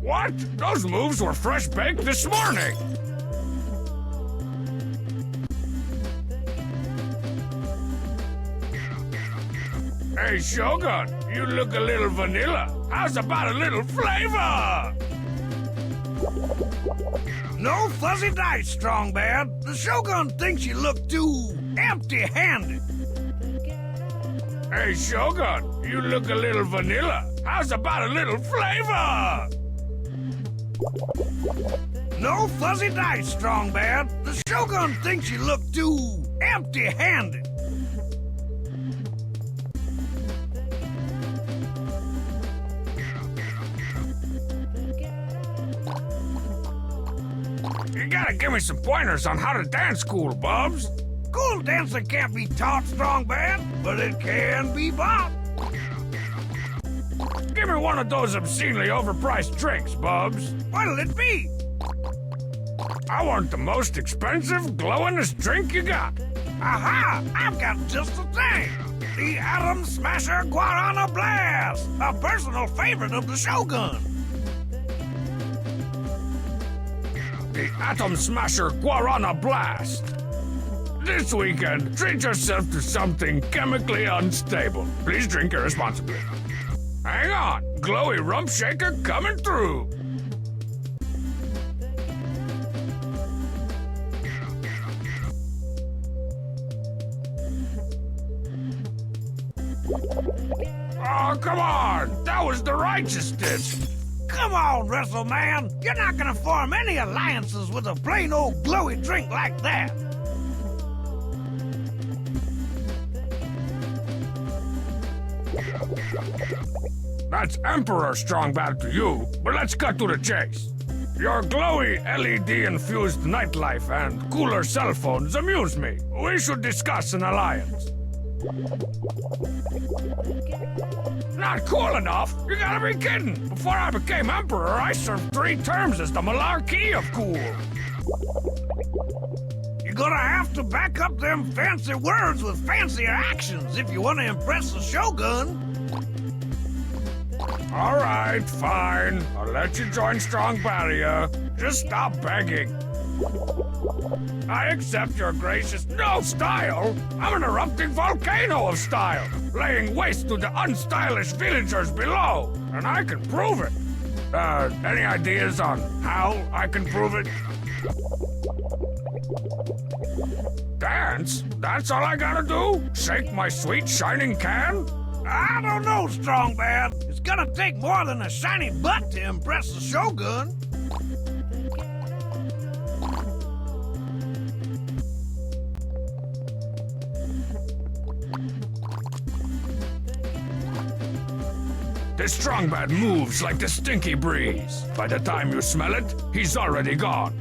What? Those moves were fresh baked this morning. Hey, Shogun, you look a little vanilla. How's about a little flavor? No fuzzy dice, Strongbad. The Shogun thinks you look too empty-handed. Hey, Shogun, you look a little vanilla. How's about a little flavor? No fuzzy dice, Strongbad. The Shogun thinks you look too empty-handed. You gotta give me some pointers on how to dance cool, Bubs. Cool dancing can't be taught, Strongbad, but it can be bought. Give me one of those obscenely overpriced drinks, Bubs. What'll it be? I want the most expensive, glowingest drink you got. Aha! I've got just the thing! The Atom Smasher Guarana Blast! A personal favorite of the Shogun! The Atom Smasher Guarana Blast. This weekend, treat yourself to something chemically unstable. Please drink irresponsibly. Hang on, glowy rump shaker coming through. Oh, come on! That was the righteous ditch! Come on, WrestleMan! You're not gonna form any alliances with a plain old glowy drink like that! That's Emperor Strongbad to you, but let's cut to the chase. Your glowy LED-infused nightlife and cooler cell phones amuse me. We should discuss an alliance. Not cool enough? You gotta be kidding! Before I became Emperor, I served 3 terms as the Malarkey of cool. You're gonna have to back up them fancy words with fancier actions if you want to impress the Shogun. All right, fine. I'll let you join Strongbadia. Just stop begging. I accept your gracious no style. I'm an erupting volcano of style, laying waste to the unstylish villagers below, and I can prove it. Any ideas on how I can prove it? Dance? That's all I gotta do? Shake my sweet shining can? I don't know, Strongbad. It's gonna take more than a shiny butt to impress the Shogun. This Strongbad moves like the stinky breeze. By the time you smell it, he's already gone.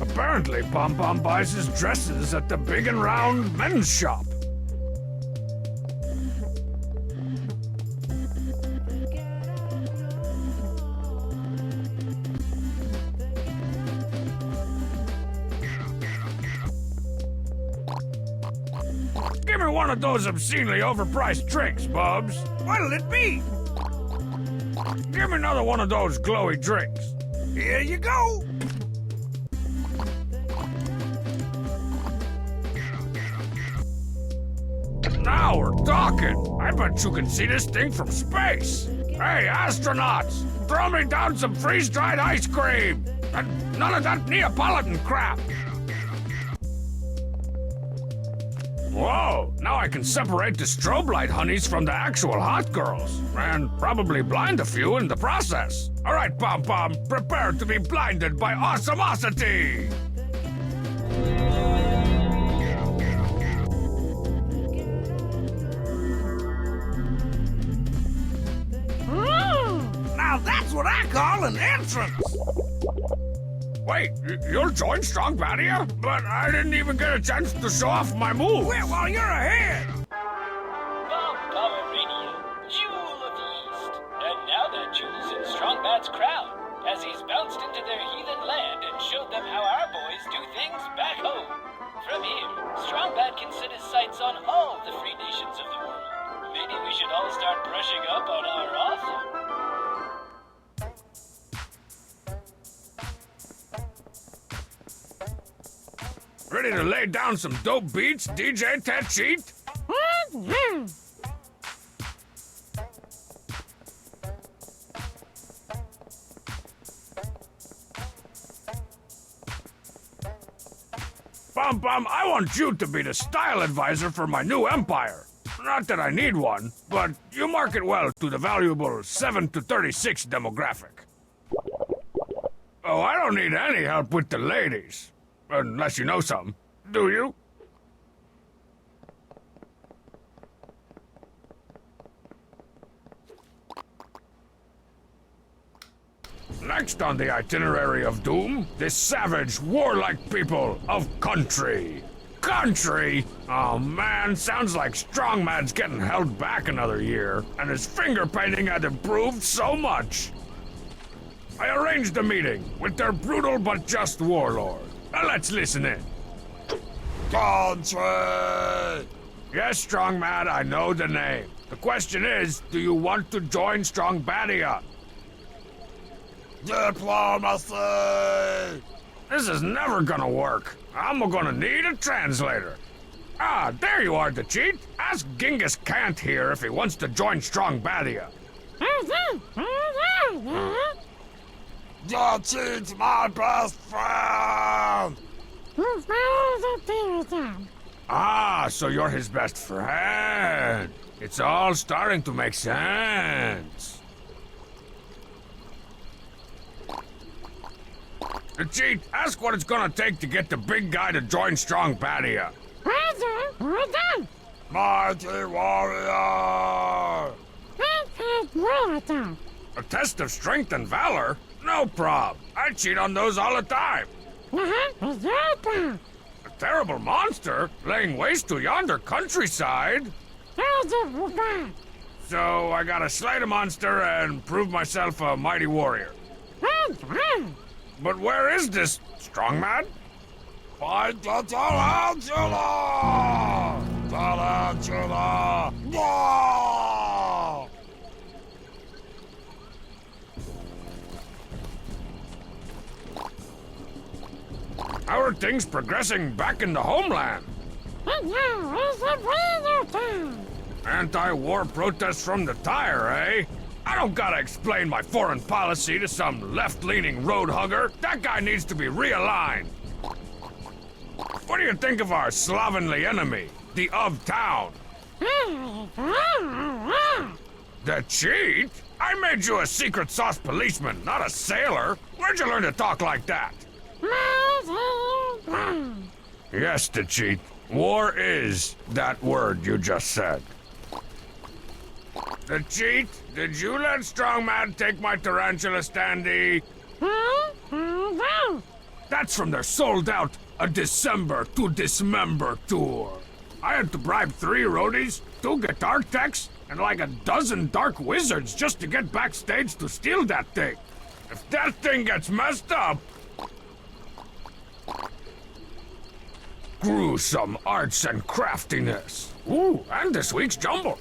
Apparently, Pom Pom buys his dresses at the big and round men's shop. Give me one of those obscenely overpriced drinks, Bubs. What'll it be? Give me another one of those glowy drinks. Here you go. Now we're talking. I bet you can see this thing from space. Hey, astronauts, throw me down some freeze-dried ice cream. And none of that Neapolitan crap. Whoa, now I can separate the strobe light honeys from the actual hot girls. And probably blind a few in the process. All right, Pom-Pom, prepare to be blinded by awesomosity. Now that's what I call an entrance. Wait, you'll join Strongbadia? But I didn't even get a chance to show off my moves. Well, you're ahead. Bomb Pomerania, Jewel of the East. And now that jewel's in Strongbad's crown, as he's bounced into their heathen land and showed them how our boys do things back home. From here, Strongbad can set his sights on all the free nations of the world. Maybe we should all start brushing up on our awesome. Ready to lay down some dope beats, DJ Ted Cheat? Pom-Pom, I want you to be the style advisor for my new empire. Not that I need one, but you market well to the valuable 7 to 36 demographic. Oh, I don't need any help with the ladies. Unless you know some. Do you? Next on the itinerary of doom, this savage, warlike people of country. Country? Oh man, sounds like Strongman's getting held back another year, and his finger painting had improved so much. I arranged a meeting with their brutal but just warlord. Let's listen in. Country! Yes, Strongman, I know the name. The question is, do you want to join Strongbadia? Diplomacy! This is never gonna work. I'm gonna need a translator. Ah, there you are, the cheat. Ask Genghis Kant here if he wants to join Strongbadia. The cheat's my best friend! Ah, so you're his best friend. It's all starting to make sense. The cheat, ask what it's gonna take to get the big guy to join Strongbadia. Mighty warrior! A test of strength and valor? No prob. I cheat on those all the time. A terrible monster laying waste to yonder countryside? So I gotta slay the monster and prove myself a mighty warrior. But where is this strongman? Fight the tarantula! Tarantula! No! How are things progressing back in the homeland? Anti-war protests from the tire, eh? I don't gotta explain my foreign policy to some left-leaning road hugger. That guy needs to be realigned. What do you think of our slovenly enemy, the of town? The cheat? I made you a secret sauce policeman, not a sailor. Where'd you learn to talk like that? Yes, the cheat. War is that word you just said. The cheat, did you let Strongman take my tarantula standee? That's from their sold-out A December to Dismember tour. I had to bribe 3 roadies, 2 guitar techs, and like a dozen dark wizards just to get backstage to steal that thing. If that thing gets messed up... gruesome arts and craftiness. Ooh, and this week's jumble.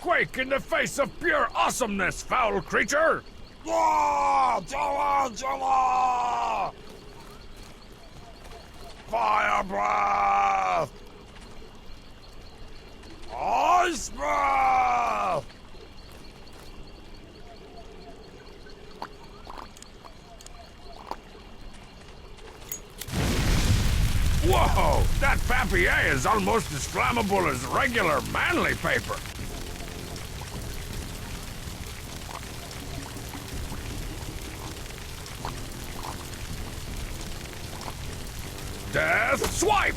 Quake in the face of pure awesomeness, foul creature! Tarantula! Fire breath! Ice breath! Whoa! That papier is almost as flammable as regular manly paper. Death swipe!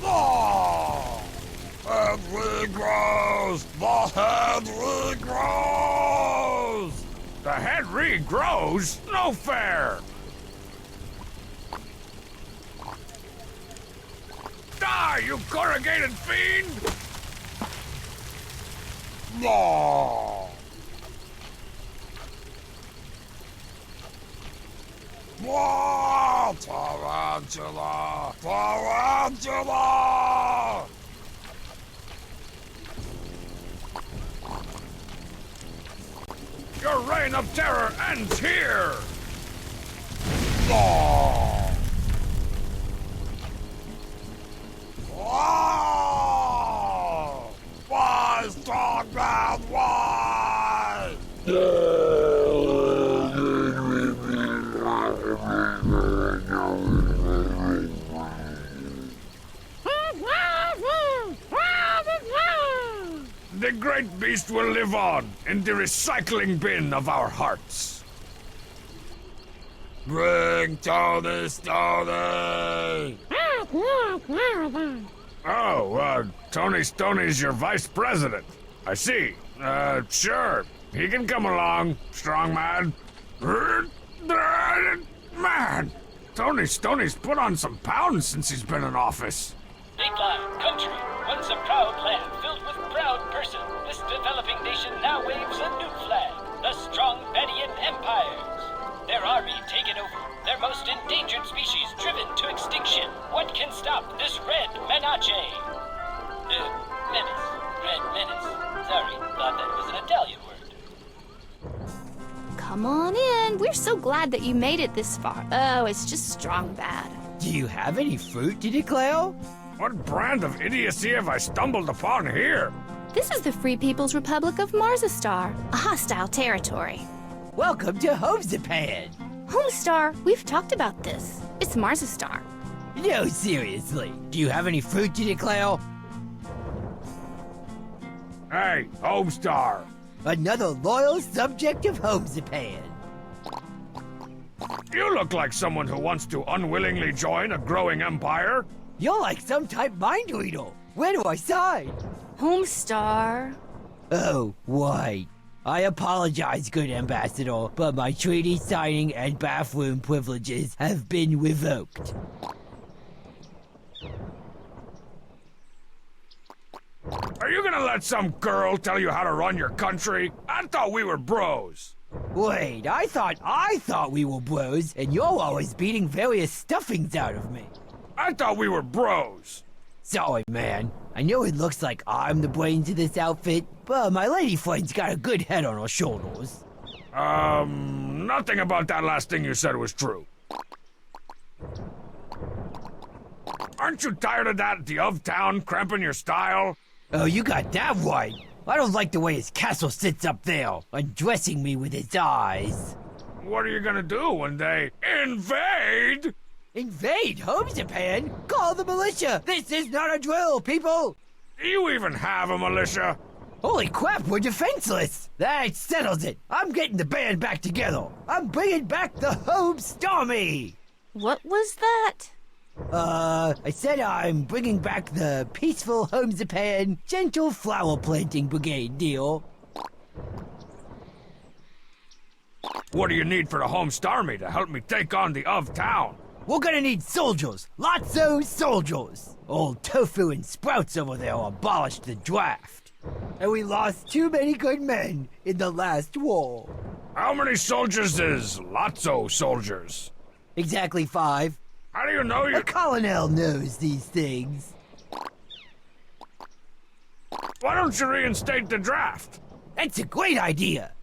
Oh! Head regrows! The head regrows! The head regrows? No fair! Die, you corrugated fiend! No! Whoa! Tarantula! Tarantula! Your reign of terror ends here! No! Oh! Why, Strongman, why? The great beast will live on in the recycling bin of our hearts. Bring Tony Stoney! Oh, Tony Stoney's your vice president. I see. Sure. He can come along, Strongman. Man, Tony Stoney's put on some pounds since he's been in office. Dateline, country, once a proud land filled with proud person, this developing nation now waves a new flag, the Strongbadian Empires. Their army taken over, their most endangered species driven to extinction. What can stop this red menace? Menace. Red menace. Sorry, thought that was an Italian word. Come on in. We're so glad that you made it this far. Oh, it's just Strongbad. Do you have any fruit to declare? What brand of idiocy have I stumbled upon here? This is the Free People's Republic of Marzastar, a hostile territory. Welcome to Home Japan. Homestar, we've talked about this. It's Marzastar. No, seriously. Do you have any fruit to declare? Hey, Homestar. Another loyal subject of Home Japan. You look like someone who wants to unwillingly join a growing empire. You're like some type mind reader. Where do I sign? Homestar. Oh, right. I apologize, good ambassador, but my treaty signing and bathroom privileges have been revoked. Are you gonna let some girl tell you how to run your country? I thought we were bros. Wait, I thought we were bros, and you're always beating various stuffings out of me. I thought we were bros. Sorry, man. I know it looks like I'm the brains of this outfit, but my lady friend's got a good head on her shoulders. Nothing about that last thing you said was true. Aren't you tired of that the of town cramping your style? Oh, you got that right. I don't like the way his castle sits up there, undressing me with his eyes. What are you gonna do when they invade? Invade Home Japan? Call the militia! This is not a drill, people! Do you even have a militia? Holy crap, we're defenseless! That settles it. I'm getting the band back together. I'm bringing back the Home Stormy! What was that? I said I'm bringing back the peaceful Home Japan gentle flower planting brigade deal. What do you need for the Home Starmy to help me take on the of town? We're gonna need soldiers. Lots of soldiers. Old Tofu and Sprouts over there abolished the draft. And we lost too many good men in the last war. How many soldiers is Lotso soldiers? Exactly 5. How do you know A colonel knows these things. Why don't you reinstate the draft? That's a great idea.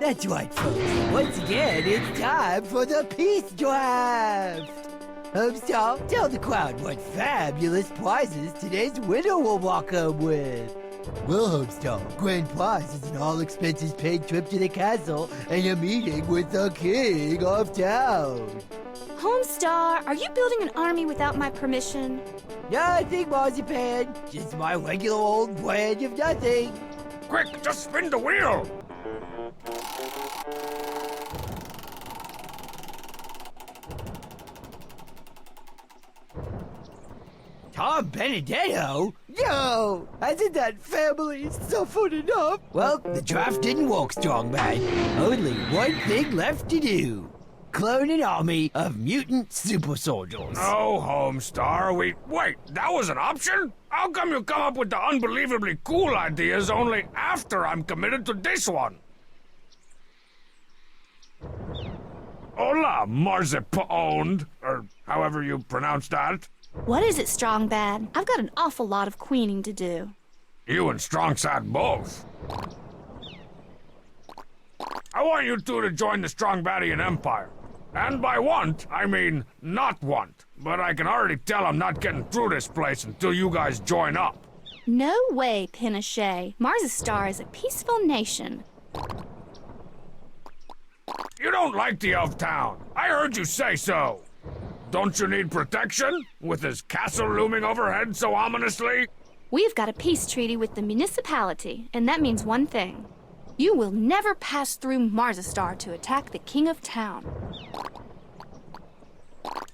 That's right, folks. Once again, it's time for the peace draft. Homestar, tell the crowd what fabulous prizes today's winner will walk home with. Well, Homestar, grand prize is an all-expenses-paid trip to the castle and a meeting with the king of town. Homestar, are you building an army without my permission? Nothing, Marzipan. Just my regular old brand of nothing. Quick, just spin the wheel! Tom Benedetto? No! Hasn't that family suffered enough? Well, the draft didn't work, Strongbad. Only one thing left to do. Clone an army of mutant super soldiers. No, Homestar, wait, that was an option? How come you come up with the unbelievably cool ideas only after I'm committed to this one? Hola, Marzipan, or however you pronounce that. What is it, Strongbad? I've got an awful lot of queening to do. You and Strongsat both. I want you two to join the Strongbadian Empire. And by want, I mean not want. But I can already tell I'm not getting through this place until you guys join up. No way, Pinochet. Marzastar is a peaceful nation. You don't like the elf town. I heard you say so. Don't you need protection? With his castle looming overhead so ominously? We've got a peace treaty with the municipality, and that means one thing. You will never pass through Marzastar to attack the king of town.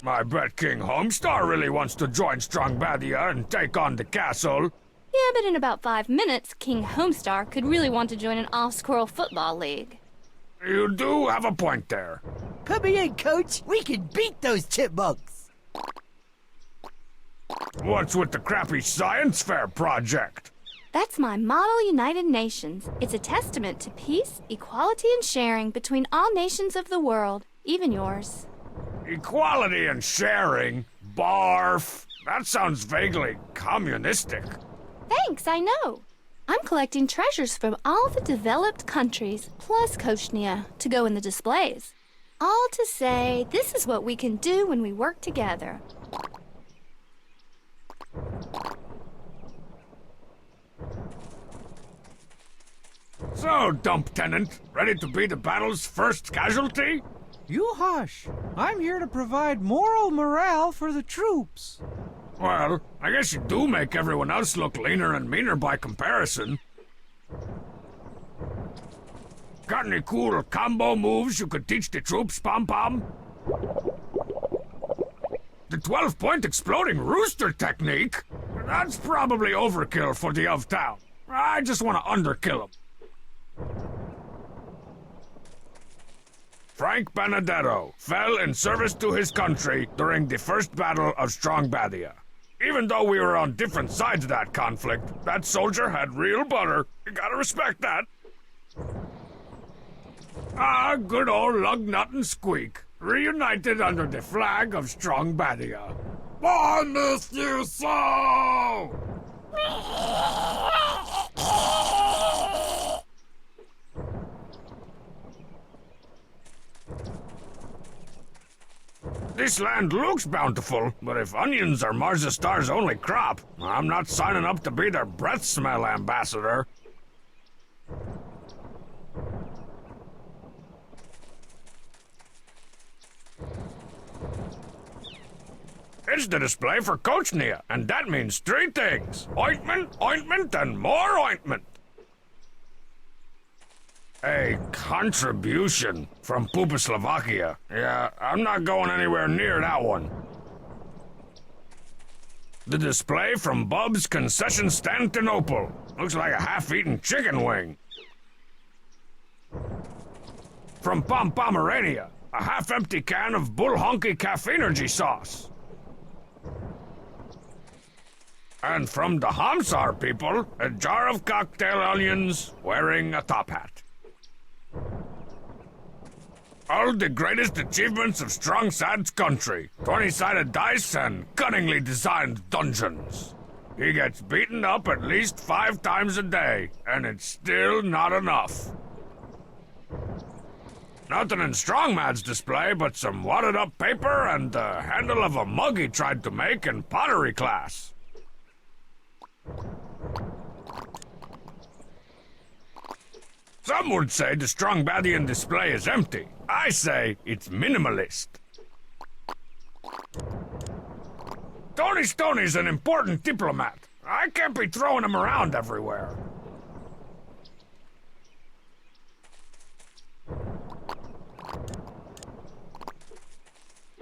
I bet King Homestar really wants to join Strongbadia and take on the castle. Yeah, but in about 5 minutes, King Homestar could really want to join an off-squirrel football league. You do have a point there. Put me in, coach. We can beat those chipmunks. What's with the crappy science fair project? That's my Model United Nations. It's a testament to peace, equality, and sharing between all nations of the world, even yours. Equality and sharing? Barf. That sounds vaguely communistic. Thanks, I know. I'm collecting treasures from all the developed countries, plus Koshnia, to go in the displays. All to say, this is what we can do when we work together. So, Dump Tenant, ready to be the battle's first casualty? You hush. I'm here to provide moral morale for the troops. Well, I guess you do make everyone else look leaner and meaner by comparison. Got any cool combo moves you could teach the troops, Pom-Pom? The 12-point exploding rooster technique? That's probably overkill for the elf town. I just want to underkill him. Frank Benedetto fell in service to his country during the first battle of Strongbadia. Even though we were on different sides of that conflict, that soldier had real butter. You gotta respect that. Ah, good old Lugnut and Squeak, reunited under the flag of Strongbadia. I miss you so! This land looks bountiful, but if onions are Marzastar's only crop, I'm not signing up to be their breath smell ambassador. It's the display for Kochnia, and that means 3 things. Ointment, ointment, and more ointment. A contribution from Slovakia. Yeah, I'm not going anywhere near that one. The display from Bub's Concession Stantinople. Looks like a half-eaten chicken wing. From Pomerania, a half-empty can of Bull Honky Caffeinergy sauce. And from the Hamsar people, a jar of cocktail onions wearing a top hat. All the greatest achievements of Strong Sad's country. 20-sided dice and cunningly designed dungeons. He gets beaten up at least 5 times a day, and it's still not enough. Nothing in Strongmad's display but some wadded-up paper and the handle of a mug he tried to make in pottery class. Some would say the Strongbadian display is empty. I say it's minimalist. Tony Stoney's an important diplomat. I can't be throwing him around everywhere.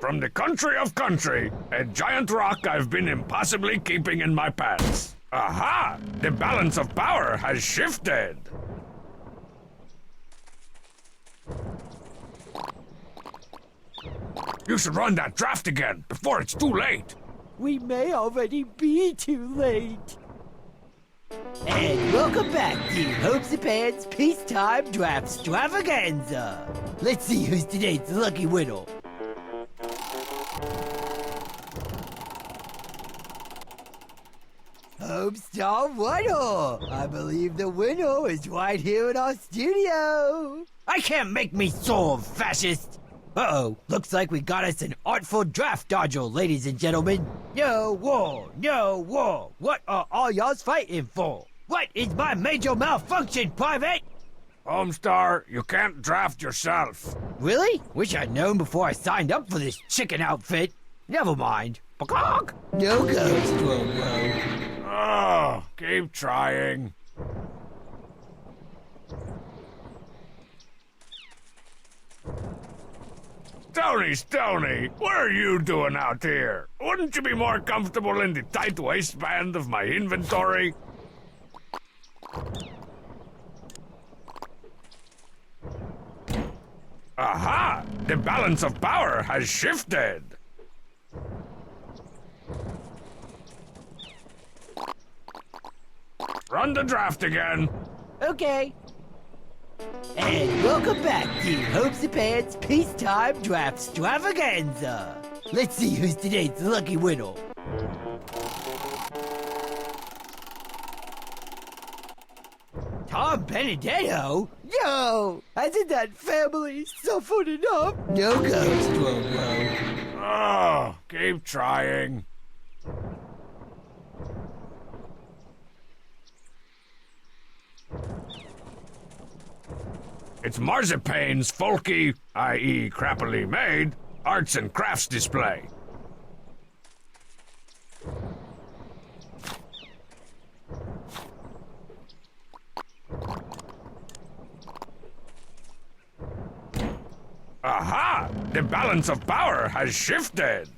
From the country of country, a giant rock I've been impossibly keeping in my pants. Aha! The balance of power has shifted. You should run that draft again before it's too late. We may already be too late. And welcome back to Hopes and Pans Peacetime Draft Extravaganza. Let's see who's today's lucky winner. Homestar winner! I believe the winner is right here in our studio. I can't make me so fascist. Uh-oh, looks like we got us an artful draft dodger, ladies and gentlemen. No war, no war. What are all y'all's fighting for? What is my major malfunction, Private? Homestar, you can't draft yourself. Really? Wish I'd known before I signed up for this chicken outfit. Never mind. Peacock! No go, Strongbow. Oh, keep trying. Stony, what are you doing out here? Wouldn't you be more comfortable in the tight waistband of my inventory? Aha! The balance of power has shifted. Run the draft again. Okay. And welcome back to Hopes and Pans Peacetime Draft Extravaganza. Let's see who's today's lucky winner. Tom Benedetto? Yo! Hasn't that family suffered enough? No go, Strongbow. Oh, keep trying. It's Marzipane's folky, i.e. crappily made, arts and crafts display. Aha! The balance of power has shifted.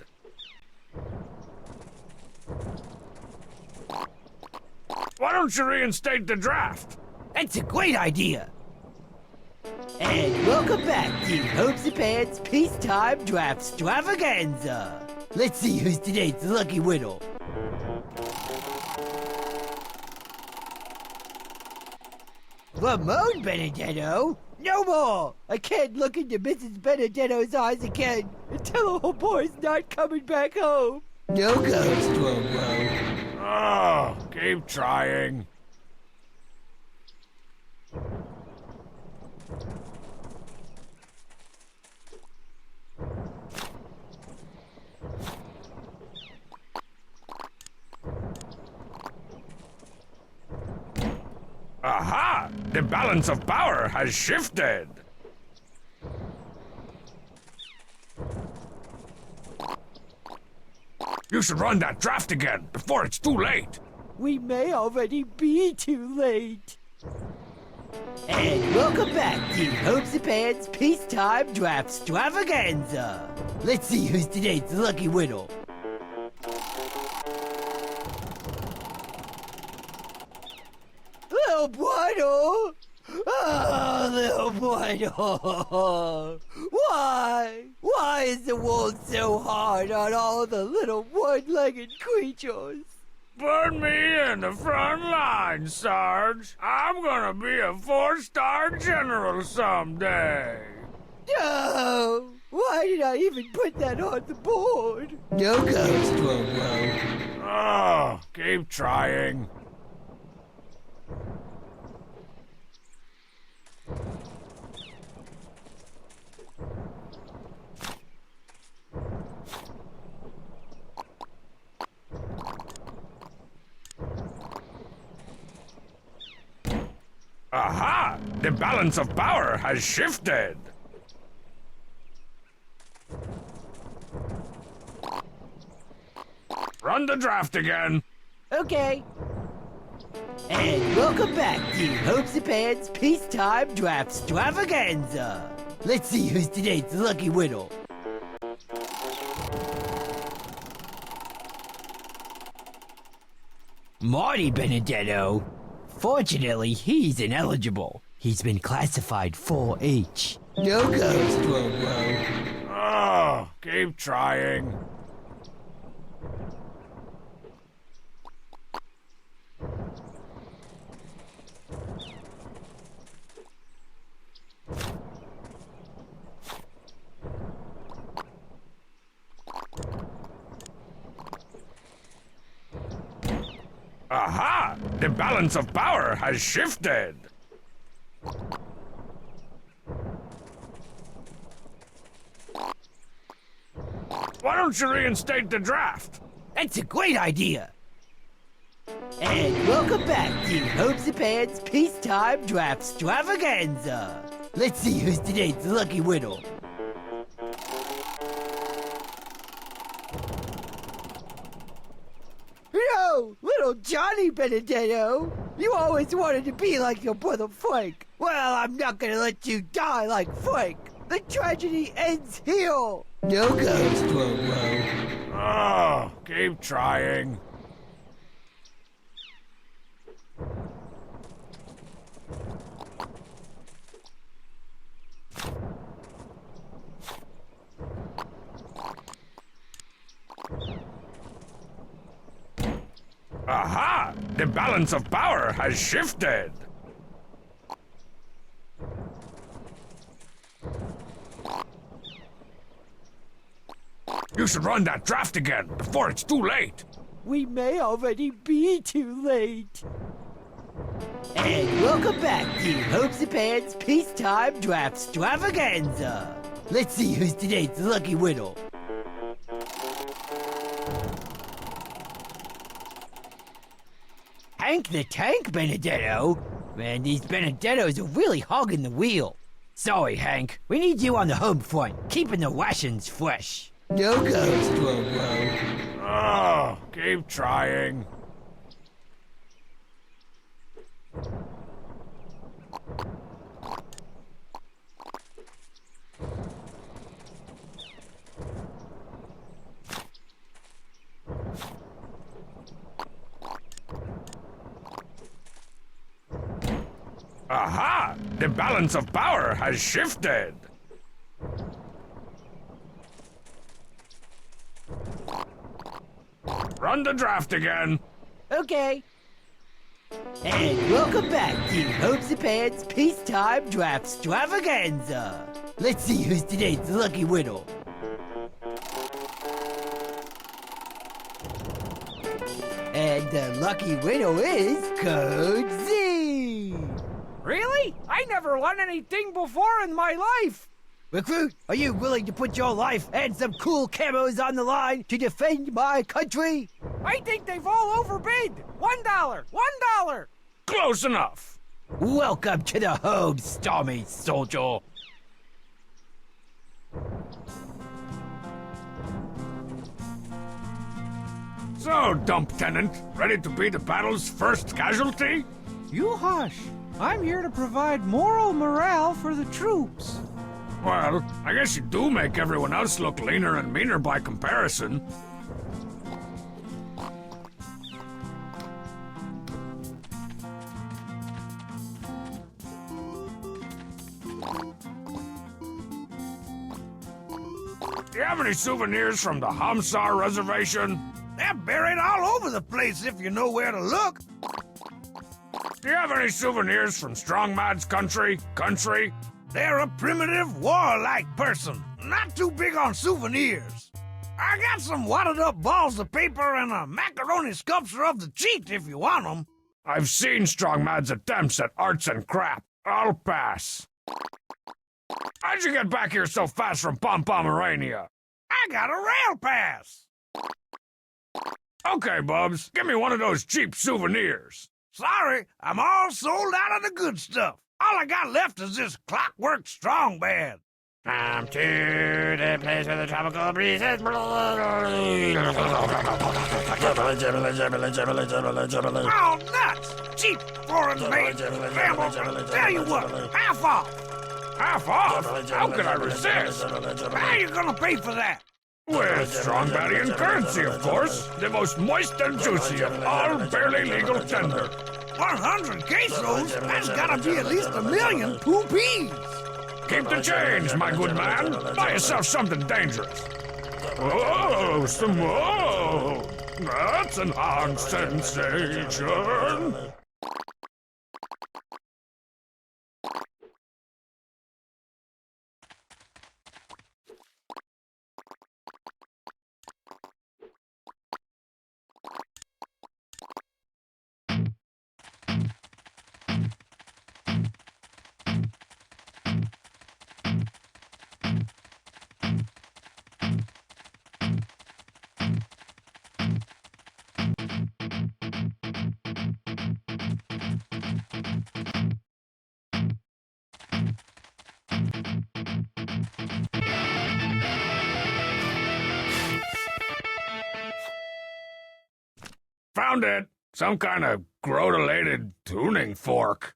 Why don't you reinstate the draft? That's a great idea. And welcome back to Hopes and Pans Peacetime Draft Extravaganza. Let's see who's today's lucky winner. Ramon Benedetto? No more! I can't look into Mrs. Benedetto's eyes again until her boy's not coming back home. No go, Strongbow. Oh, keep trying. Aha! The balance of power has shifted. You should run that draft again before it's too late. We may already be too late. And welcome back to Hopes and Pans Peacetime Draft Extravaganza. Let's see who's today's lucky winner. Little Bueno! Oh, little Bueno! Why? Why is the world so hard on all the little one-legged creatures? Put me in the front line, Sarge. I'm gonna be a 4-star general someday. No! Why did I even put that on the board? No go, Strongbow. Oh, keep trying. Aha! The balance of power has shifted. Run the draft again. Okay. And welcome back to Hopes and Pans Peacetime Draft Extravaganza. Let's see who's today's lucky winner. Marty Benedetto. Fortunately, he's ineligible. He's been classified 4H. No go, Strongbow. Oh, keep trying. Aha! The balance of power has shifted. Why don't you reinstate the draft? That's a great idea. And welcome back to Hopes and Pans Peacetime Draft Extravaganza. Let's see who's today's lucky winner. No, little Johnny Benedetto. You always wanted to be like your brother Frank. Well, I'm not gonna let you die like Frank. The tragedy ends here. No go, Strongbow. Oh, keep trying. Aha! The balance of power has shifted. You should run that draft again before it's too late. We may already be too late. And welcome back to Hopes and Pans Peacetime Draft Extravaganza. Let's see who's today's lucky winner. Hank the Tank Benedetto? Man, these Benedettos are really hogging the wheel. Sorry, Hank. We need you on the home front, keeping the rations fresh. No go, Strongbow. Oh, keep trying. Aha! The balance of power has shifted. Run the draft again. Okay. And welcome back to Hopes and Pans Peacetime Draft Extravaganza. Let's see who's today's lucky winner. And the lucky winner is Code Z. Really? I never won anything before in my life. Recruit, are you willing to put your life and some cool camos on the line to defend my country? I think they've all overbid. $1. $1. Close enough. Welcome to the home, stormy soldier. So, Dump Tenant, ready to be the battle's first casualty? You hush. I'm here to provide moral morale for the troops. Well, I guess you do make everyone else look leaner and meaner by comparison. Do you have any souvenirs from the Hamsar Reservation? They're buried all over the place if you know where to look. Do you have any souvenirs from Strongmad's country? They're a primitive, warlike person, not too big on souvenirs. I got some wadded up balls of paper and a macaroni sculpture of the cheat if you want 'em. I've seen Strongmad's attempts at arts and crap. I'll pass. How'd you get back here so fast from Pomerania? I got a rail pass. Okay, Bubs, give me one of those cheap souvenirs. Sorry, I'm all sold out of the good stuff. All I got left is this clockwork Strongbad. Come to the place where the tropical breezes blow. Oh, nuts! Cheap foreign-made mammal. Tell you what, half off. Half off? How could I resist? How you gonna pay for that? With Strongbadian currency, of course. The most moist and juicy of all barely legal tender. 100 pesos? That's gotta be at least 1,000,000 poopies. Keep the change, my good man. Buy yourself something dangerous. Oh, some more. That's an odd sensation. Found it. Some kind of grotelated tuning fork.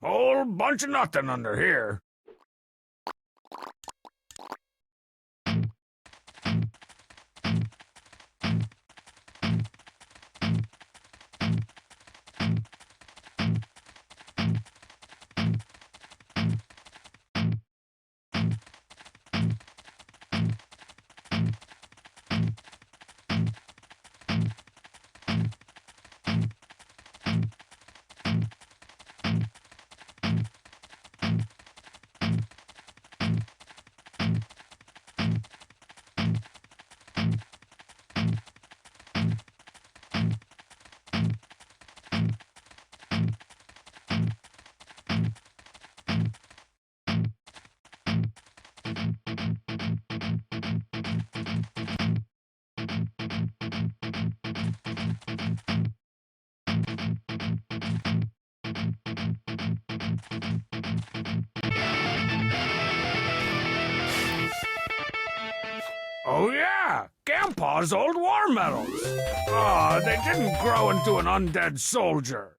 Whole bunch of nothing under here. Oh yeah, Grandpa's old war medals. Oh, they didn't grow into an undead soldier.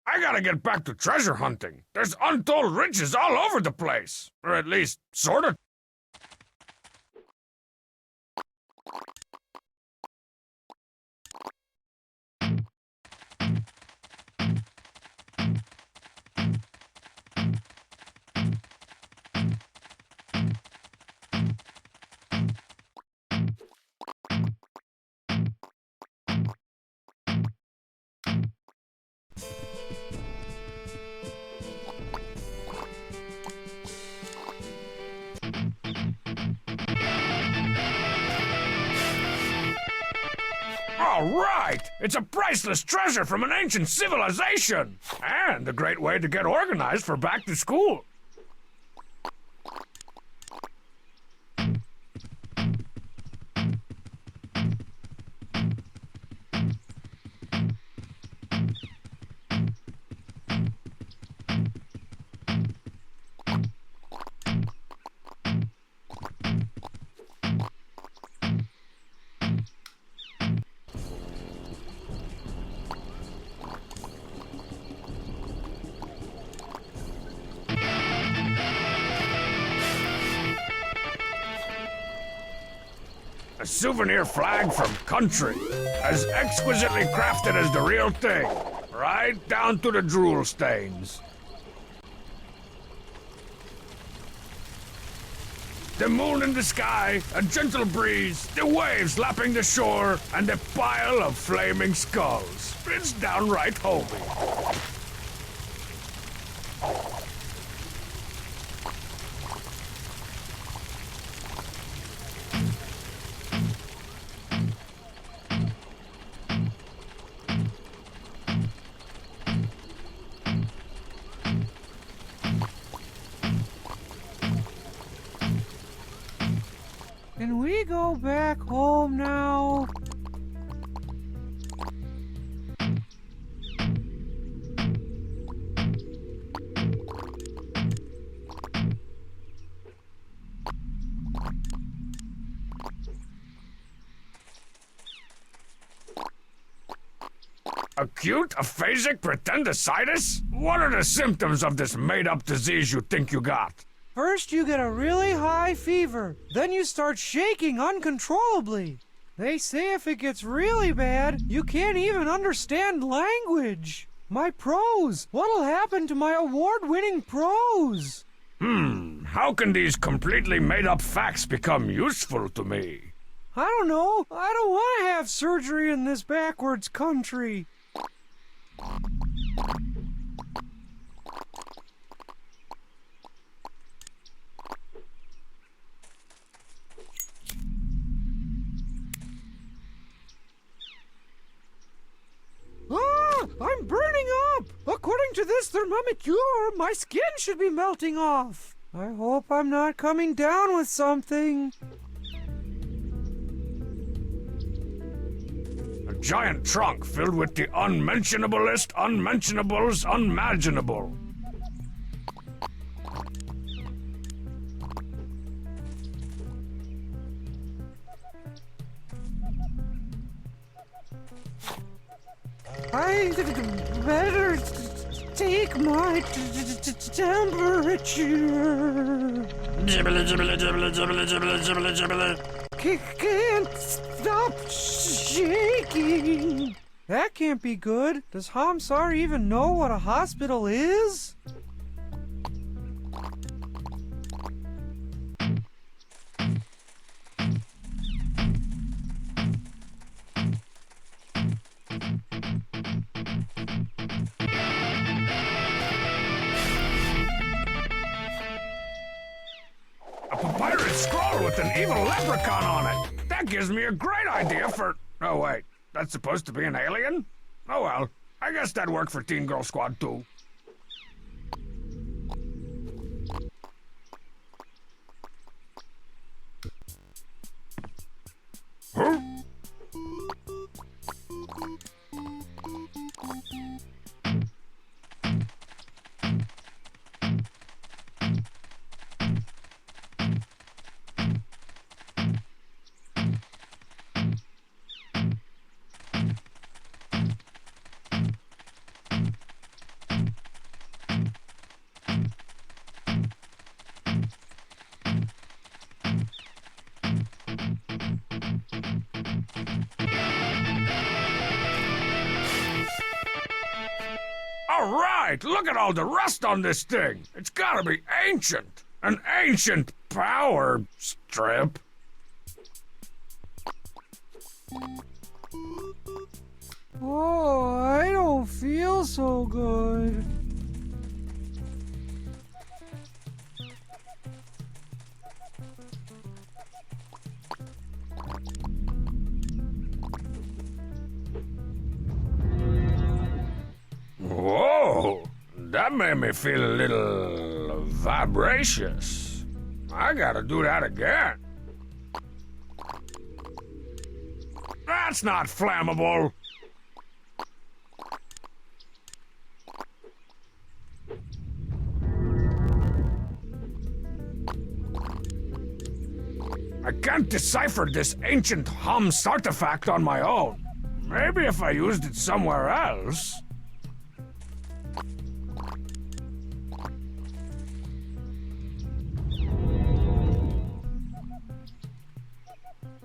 I gotta get back to treasure hunting. There's untold riches all over the place. Or at least, sorta. All right! It's a priceless treasure from an ancient civilization! And a great way to get organized for back to school. souvenir flag from country. As exquisitely crafted as the real thing. Right down to the drool stains. The moon in the sky, a gentle breeze, the waves lapping the shore, and a pile of flaming skulls. It's downright homey. Can we go back home now? Acute aphasic pretendicitis? What are the symptoms of this made-up disease you think you got? First, you get a really high fever. Then you start shaking uncontrollably. They say if it gets really bad, you can't even understand language. My prose. What'll happen to my award-winning prose? How can these completely made-up facts become useful to me? I don't know. I don't want to have surgery in this backwards country. I'm burning up! According to this thermometer, my skin should be melting off. I hope I'm not coming down with something. A giant trunk filled with the unmentionablest unmentionables unimaginable. I better take my temperature. Jibbly, jibbly, jibbly, jibbly, jibbly, jibbly, jibbly. Can't stop shaking. That can't be good. Does Hamsar even know what a hospital is? A papyrus scroll with an evil leprechaun on it. That gives me a great idea for... Oh, wait. That's supposed to be an alien? Oh, well. I guess that'd work for Teen Girl Squad, too. Huh? All right, look at all the rust on this thing. It's gotta be ancient. An ancient power strip. Oh, I don't feel so good. Whoa, that made me feel a little vibracious. I gotta do that again. That's not flammable. I can't decipher this ancient Hums artifact on my own. Maybe if I used it somewhere else.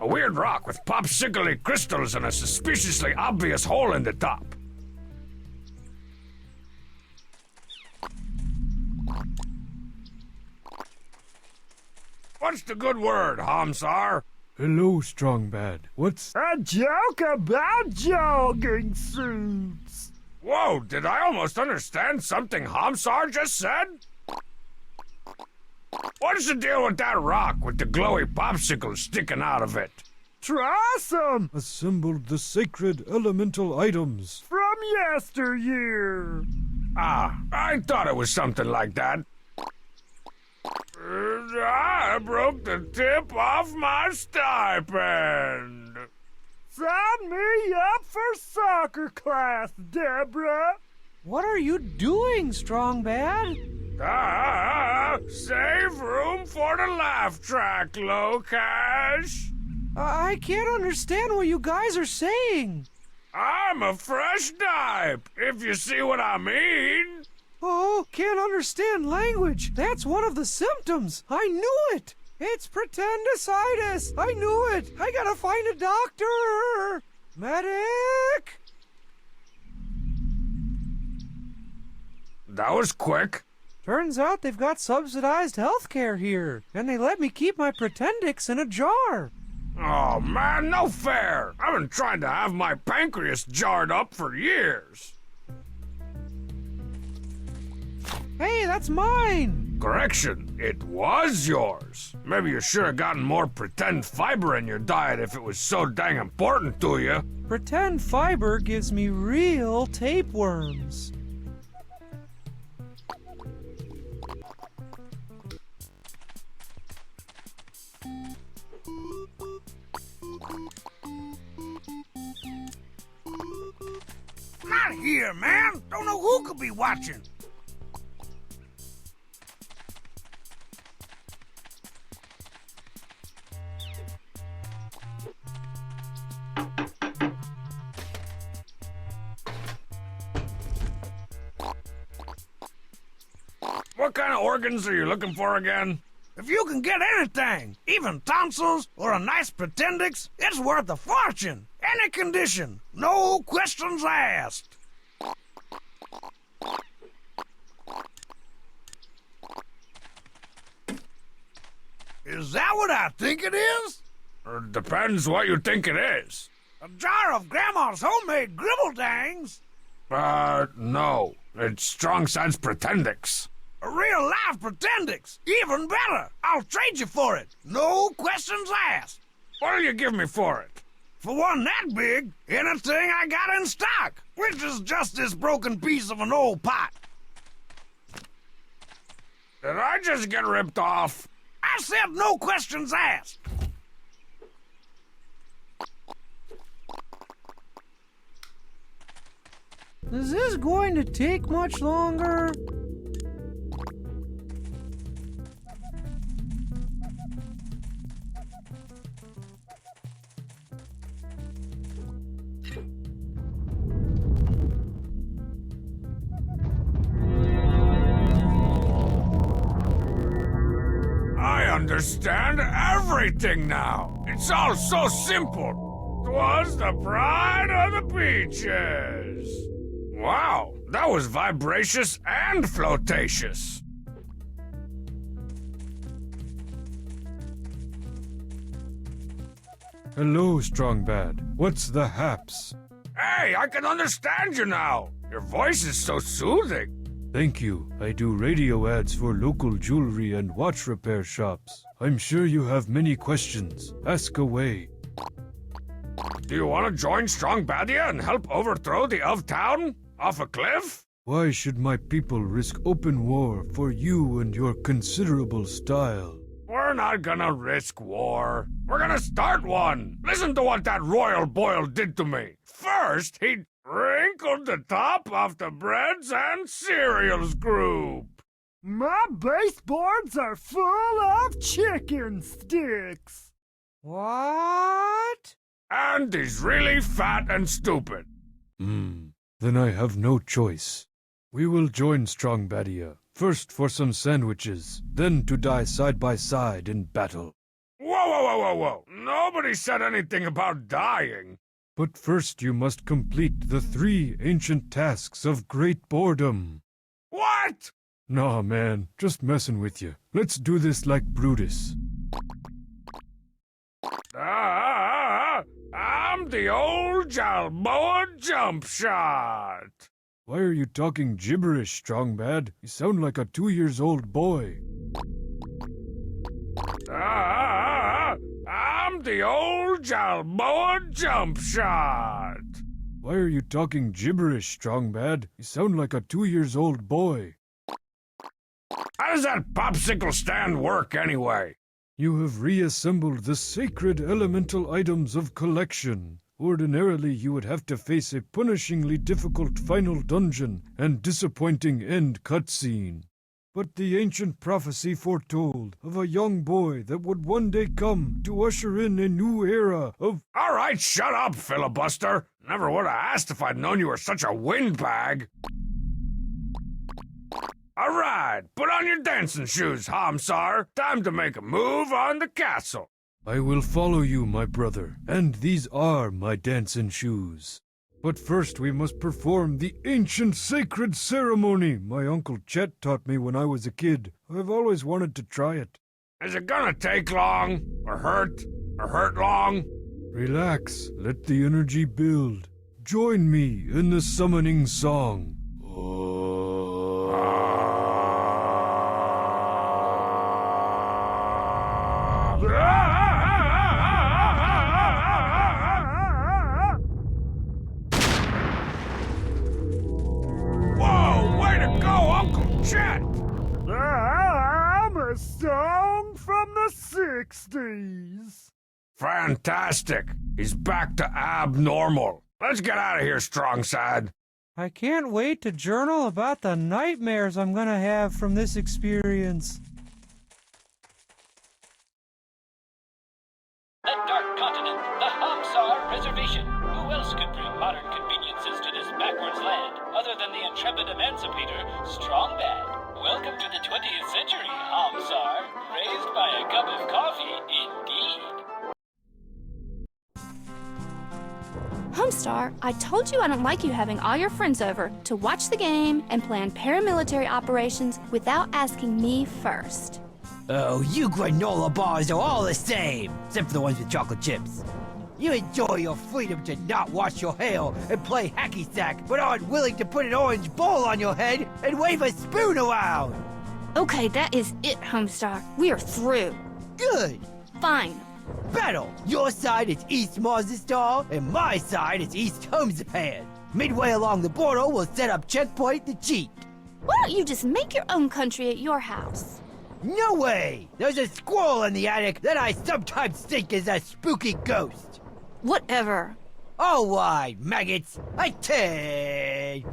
A weird rock with popsicle crystals and a suspiciously obvious hole in the top. What's the good word, Hamsar? Hello, Strongbad. What's... A joke about jogging suits. Whoa, did I almost understand something Hamsar just said? What's the deal with that rock with the glowy popsicle sticking out of it? Try some assembled the sacred elemental items from yesteryear. Ah, I thought it was something like that. I broke the tip off my stipend. Sign me up for soccer class, Deborah. What are you doing, Strongbad? Save room for the laugh track, Locash. I can't understand what you guys are saying. I'm a fresh dipe, if you see what I mean. Oh, can't understand language. That's one of the symptoms. I knew it. It's pretendicitis. I knew it. I gotta find a doctor. Medic! That was quick. Turns out they've got subsidized health care here, and they let me keep my Pretendix in a jar. Oh, man, no fair. I've been trying to have my pancreas jarred up for years. Hey, that's mine! Correction, it was yours. Maybe you should have gotten more pretend fiber in your diet if it was so dang important to you. Pretend fiber gives me real tapeworms. Not here, man. Don't know who could be watching. What kind of organs are you looking for again? If you can get anything, even tonsils or a nice Pretendix, it's worth a fortune. Any condition, no questions asked. Is that what I think it is? Depends what you think it is. A jar of Grandma's homemade gribbledangs? No. It's Strong Side's Pretendix. A real live Pretendix, even better. I'll trade you for it. No questions asked. What'll you give me for it? For one that big, anything I got in stock, which is just this broken piece of an old pot. Did I just get ripped off? I said no questions asked. Is this going to take much longer? I understand everything now. It's all so simple. 'Twas the pride of the beaches. Wow, that was vibracious and flotatious. Hello, Strongbad. What's the haps? Hey, I can understand you now. Your voice is so soothing. Thank you. I do radio ads for local jewelry and watch repair shops. I'm sure you have many questions. Ask away. Do you want to join Strongbadia and help overthrow the of town off a cliff? Why should my people risk open war for you and your considerable style? We're not gonna risk war. We're gonna start one. Listen to what that royal boil did to me. First, he wrinkled the top off the breads and cereals group. My baseboards are full of chicken sticks. What? And he's really fat and stupid. Then I have no choice. We will join Strongbadia. First for some sandwiches, then to die side by side in battle. Whoa, Whoa. Nobody said anything about dying. But first you must complete the 3 ancient tasks of great boredom. What? Nah, man, just messing with you. Let's do this like Brutus. I'm the old Jalboa jump shot. Why are you talking gibberish, Strongbad? You sound like a 2-year-old boy. I'm the old Jalboa jump shot. Why are you talking gibberish, Strongbad? You sound like a 2-year-old boy. How does that popsicle stand work anyway? You have reassembled the sacred elemental items of collection. Ordinarily, you would have to face a punishingly difficult final dungeon and disappointing end cutscene. But the ancient prophecy foretold of a young boy that would one day come to usher in a new era of... All right, shut up, filibuster. Never would have asked if I'd known you were such a windbag. All right, put on your dancing shoes, Hamsar. Time to make a move on the castle. I will follow you, my brother, and these are my dancing shoes. But first we must perform the ancient sacred ceremony my Uncle Chet taught me when I was a kid. I've always wanted to try it. Is it gonna take long? Or hurt long? Relax, let the energy build. Join me in the summoning song. Whoa, way to go, Uncle Chet! I'm a song from the 60s. Fantastic. He's back to abnormal. Let's get out of here, Strong Side. I can't wait to journal about the nightmares I'm gonna have from this experience. The Dark Continent, the Hamsar Reservation. Who else could bring modern conveniences to this backwards land, other than the intrepid emancipator, Strongbad? Welcome to the 20th century, Hamsar. Raised by a cup of coffee, indeed. Homestar, I told you I don't like you having all your friends over to watch the game and plan paramilitary operations without asking me first. Oh, you granola bars are all the same, except for the ones with chocolate chips. You enjoy your freedom to not wash your hair and play hacky sack, but aren't willing to put an orange bowl on your head and wave a spoon around. Okay, that is it, Homestar. We are through. Good. Fine. Battle. Your side is East Marzistar, and my side is East Homezapan. Midway along the border, we'll set up checkpoint the cheat. Why don't you just make your own country at your house? No way! There's a squirrel in the attic that I sometimes think is a spooky ghost. Whatever. All right, maggots. I take.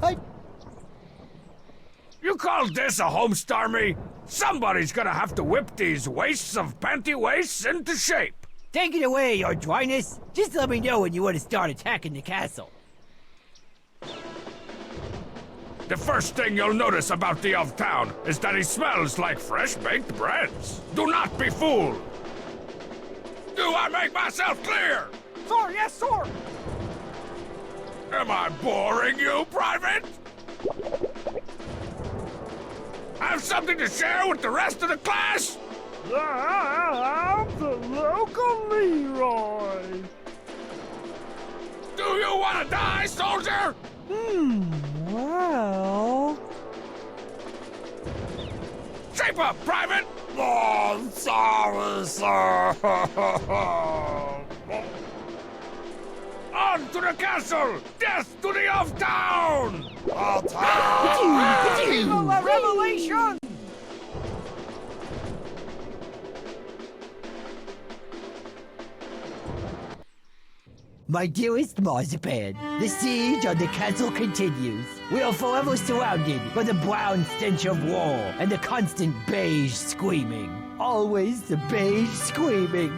You call this a homestar me? Somebody's gonna have to whip these wastes of panty waists into shape. Take it away, your dryness. Just let me know when you want to start attacking the castle. The first thing you'll notice about the elf town is that he smells like fresh-baked breads. Do not be fooled. Do I make myself clear? Sir, yes, sir. Am I boring you, Private? Have something to share with the rest of the class? I'm the local Leroy. Do you want to die, soldier? Well... Shape up, Private! Oh, I'm sorry, sir. On to the castle! Death to the elf town! Revelation! My dearest Marzipan, the siege on the castle continues. We are forever surrounded by the brown stench of war and the constant beige screaming. Always the beige screaming.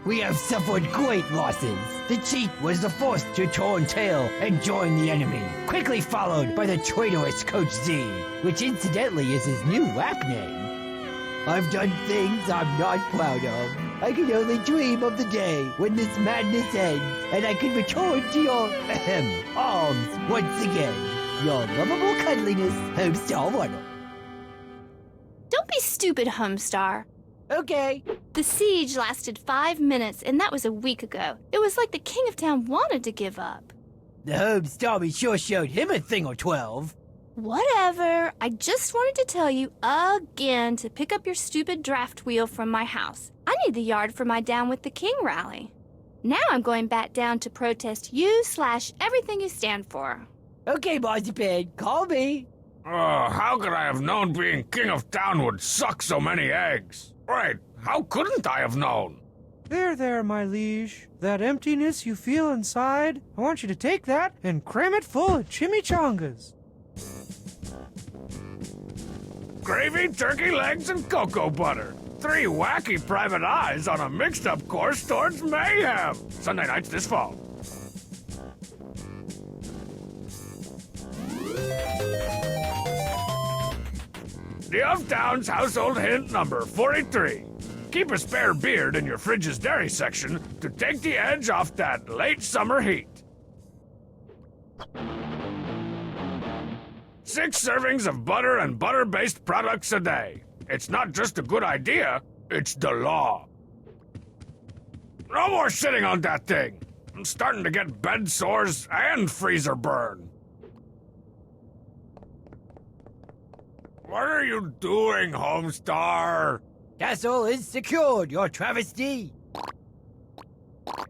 We have suffered great losses. The cheat was the first to turn tail and join the enemy, quickly followed by the traitorous Coach Z, which incidentally is his new rap name. I've done things I'm not proud of. I can only dream of the day when this madness ends and I can return to your arms once again. Your lovable cuddliness, Homestar Waddle. Don't be stupid, Homestar. Okay. The siege lasted 5 minutes, and that was a week ago. It was like the King of Town wanted to give up. The Homestar sure showed him a thing or 12. Whatever. I just wanted to tell you again to pick up your stupid draft wheel from my house. I need the yard for my Down with the King rally. Now I'm going back down to protest you/everything you stand for. Okay, Marzipan, call me. Oh, how could I have known being king of town would suck so many eggs? Wait, how couldn't I have known? There, my liege. That emptiness you feel inside, I want you to take that and cram it full of chimichangas. Gravy, turkey legs, and cocoa butter. 3 wacky private eyes on a mixed-up course towards mayhem. Sunday nights this fall. The of Town's household hint number 43. Keep a spare beard in your fridge's dairy section to take the edge off that late summer heat. 6 servings of butter and butter-based products a day. It's not just a good idea, it's the law. No more sitting on that thing. I'm starting to get bed sores and freezer burn. What are you doing, Homestar? Castle is secured, your travesty.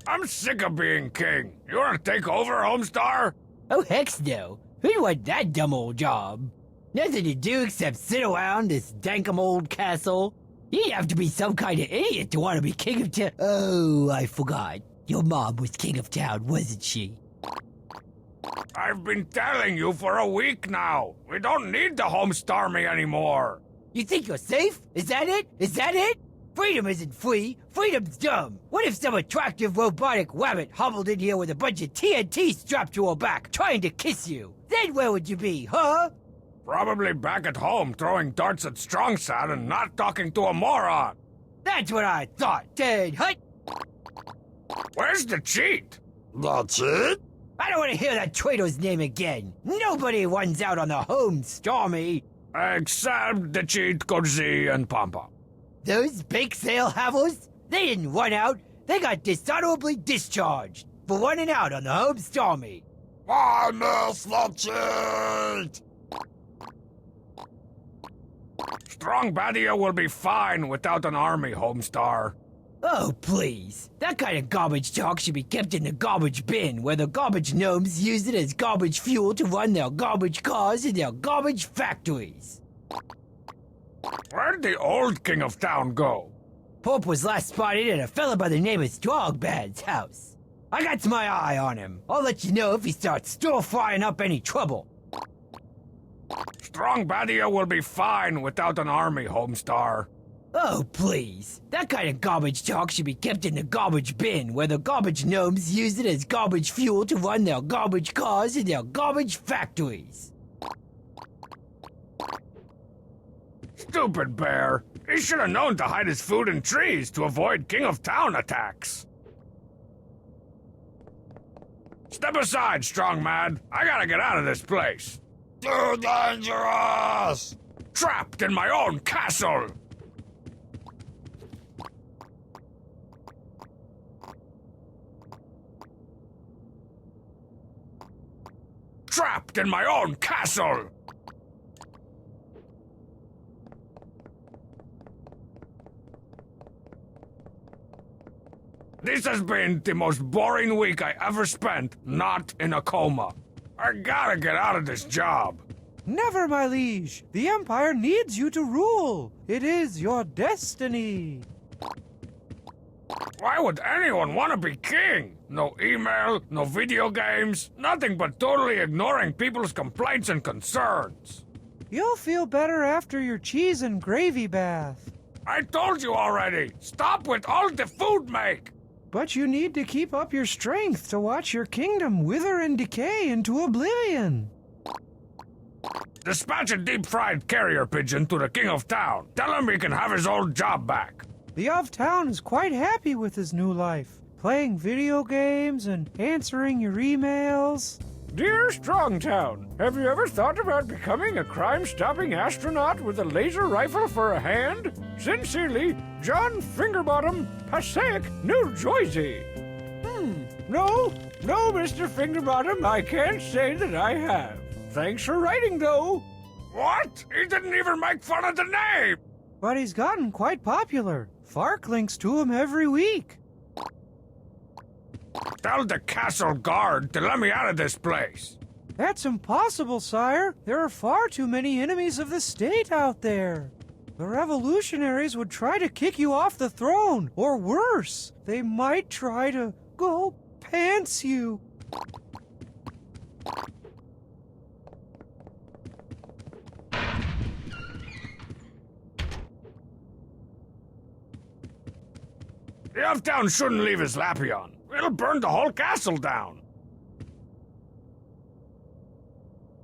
I'm sick of being king. You want to take over, Homestar? Oh, heck no. Who'd want that dumb old job? Nothing to do except sit around this dankum old castle. You'd have to be some kind of idiot to want to be king of town. Oh, I forgot. Your mom was king of town, wasn't she? I've been telling you for a week now. We don't need to Homestar me anymore. You think you're safe? Is that it? Is that it? Freedom isn't free. Freedom's dumb. What if some attractive robotic wabbit hobbled in here with a bunch of TNT strapped to her back, trying to kiss you? Then where would you be, huh? Probably back at home throwing darts at Strongsat and not talking to a moron. That's what I thought, Ted Hut. Where's the cheat? That's it? I don't want to hear that traitor's name again. Nobody runs out on the home, Stormy. Except the cheat, Cozy, and Pampa. Those bake sale havers? They didn't run out. They got dishonorably discharged for running out on the home, Stormy. I miss the cheat! Strongbadia will be fine without an army, Homestar. Oh, please. That kind of garbage talk should be kept in the garbage bin, where the garbage gnomes use it as garbage fuel to run their garbage cars in their garbage factories. Where'd the old king of town go? Pope was last spotted at a fella by the name of Strongbadia's house. I got my eye on him. I'll let you know if he starts stir-frying up any trouble. Strongbadia will be fine without an army, Homestar. Oh, please. That kind of garbage talk should be kept in the garbage bin, where the garbage gnomes use it as garbage fuel to run their garbage cars in their garbage factories. Stupid bear. He should have known to hide his food in trees to avoid King of Town attacks. Step aside, Strong Mad. I gotta get out of this place. Too dangerous! Trapped in my own castle! Trapped in my own castle! This has been the most boring week I ever spent not in a coma. I gotta get out of this job. Never, my liege. The Empire needs you to rule. It is your destiny. Why would anyone want to be king? No email, no video games, nothing but totally ignoring people's complaints and concerns. You'll feel better after your cheese and gravy bath. I told you already, stop with all the food make. But you need to keep up your strength to watch your kingdom wither and decay into oblivion. Dispatch a deep-fried carrier pigeon to the King of Town. Tell him he can have his old job back. The of town is quite happy with his new life, playing video games and answering your emails. Dear Strongtown, have you ever thought about becoming a crime-stopping astronaut with a laser rifle for a hand? Sincerely, John Fingerbottom, Passaic, New Jersey. No, Mr. Fingerbottom, I can't say that I have. Thanks for writing, though. What? He didn't even make fun of the name! But he's gotten quite popular. Fark links to him every week. Tell the castle guard to let me out of this place. That's impossible, sire. There are far too many enemies of the state out there. The revolutionaries would try to kick you off the throne, or worse, they might try to go pants you. The Elftown shouldn't leave his Lapion. It'll burn the whole castle down. The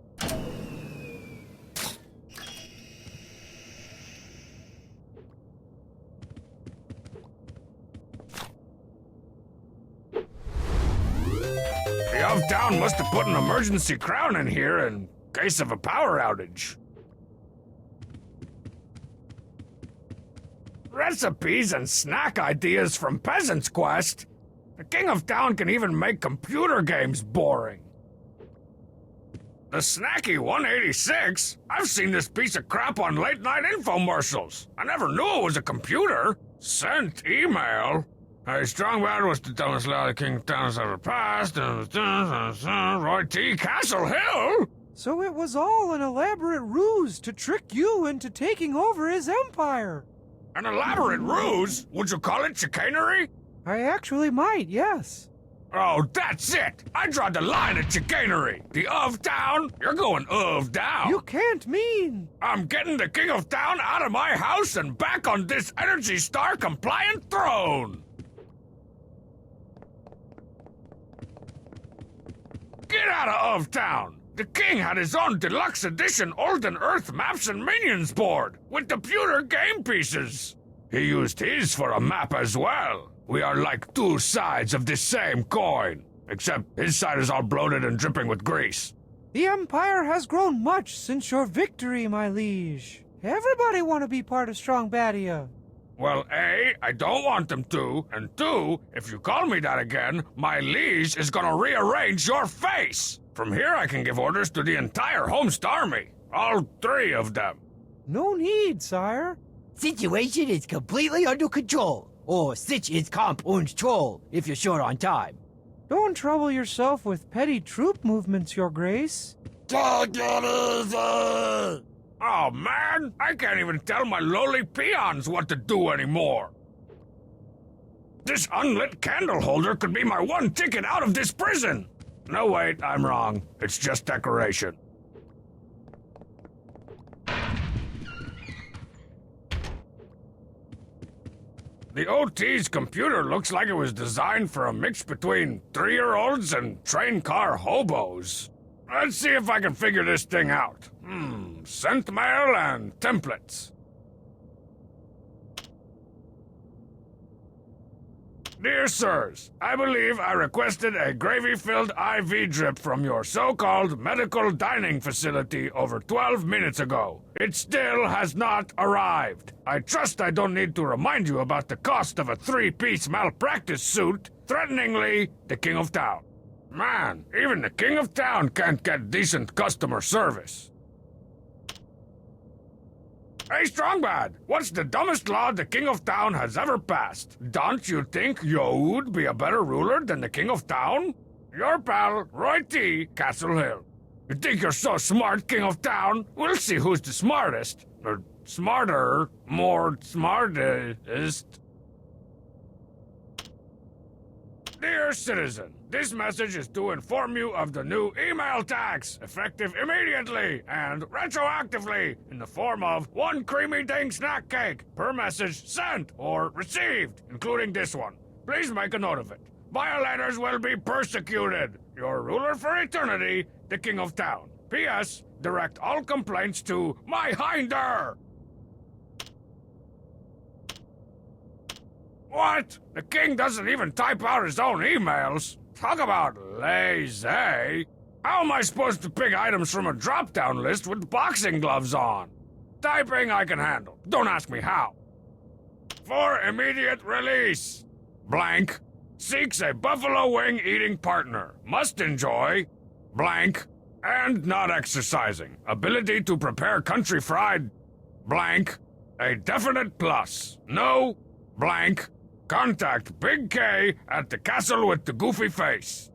Elftown must have put an emergency crown in here in case of a power outage. Recipes and snack ideas from Peasant's Quest. The King of Town can even make computer games boring. The Snacky 186? I've seen this piece of crap on late-night infomercials. I never knew it was a computer. Sent email. Hey, Strongbadia was the dumbest law the King of Town has ever passed. Roy T. Castle Hill? So it was all an elaborate ruse to trick you into taking over his empire. An elaborate ruse? Would you call it chicanery? I actually might, yes. Oh, that's it! I draw the line at chicanery. The of town, you're going of down. You can't mean. I'm getting the King of Town out of my house and back on this Energy Star compliant throne. Get out of town. The king had his own deluxe edition Olden Earth maps and minions board with the pewter game pieces. He used his for a map as well. We are like two sides of the same coin, except his side is all bloated and dripping with grease. The empire has grown much since your victory, my liege. Everybody want to be part of Strongbadia. Well, A, I don't want them to, and 2, if you call me that again, my liege is gonna rearrange your face. From here I can give orders to the entire Home's army, all 3 of them. No need, sire. Situation is completely under control. Or Sich is comp und troll, if you're short on time. Don't trouble yourself with petty troop movements, your grace. Take it easy! Oh man, I can't even tell my lowly peons what to do anymore. This unlit candle holder could be my one ticket out of this prison. No, wait, I'm wrong. It's just decoration. The OT's computer looks like it was designed for a mix between 3-year-olds and train car hobos. Let's see if I can figure this thing out. Sent mail and templates. Dear sirs, I believe I requested a gravy-filled IV drip from your so-called medical dining facility over 12 minutes ago. It still has not arrived. I trust I don't need to remind you about the cost of a 3-piece malpractice suit, threateningly the King of Town. Man, even the King of Town can't get decent customer service. Hey, Strongbad, what's the dumbest law the King of Town has ever passed? Don't you think you'd be a better ruler than the King of Town? Your pal, Roy T. Castle Hill. You think you're so smart, King of Town? We'll see who's the smartest. Or smarter, more smartest. Dear citizen, this message is to inform you of the new email tax, effective immediately and retroactively in the form of 1 creamy ding snack cake per message sent or received, including this one. Please make a note of it. Violators will be persecuted. Your ruler for eternity, the King of Town. P.S. Direct all complaints to my hinder. What? The king doesn't even type out his own emails. Talk about lazy. How am I supposed to pick items from a drop-down list with boxing gloves on? Typing I can handle. Don't ask me how. For immediate release. Blank. Seeks a buffalo wing eating partner. Must enjoy. Blank. And not exercising. Ability to prepare country fried. Blank. A definite plus. No. Blank. Contact Big K at the castle with the goofy face.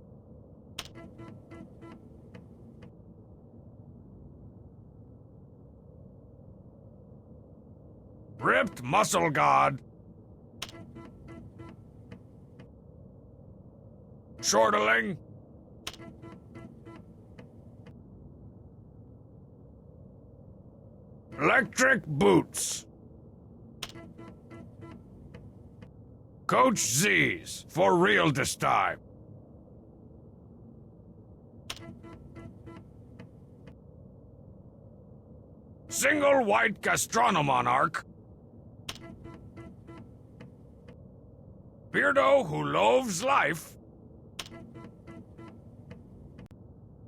Ripped Muscle God. Shortling. Electric Boots. Coach Z's, for real this time. Single white gastronomonarch. Beardo who loathes life.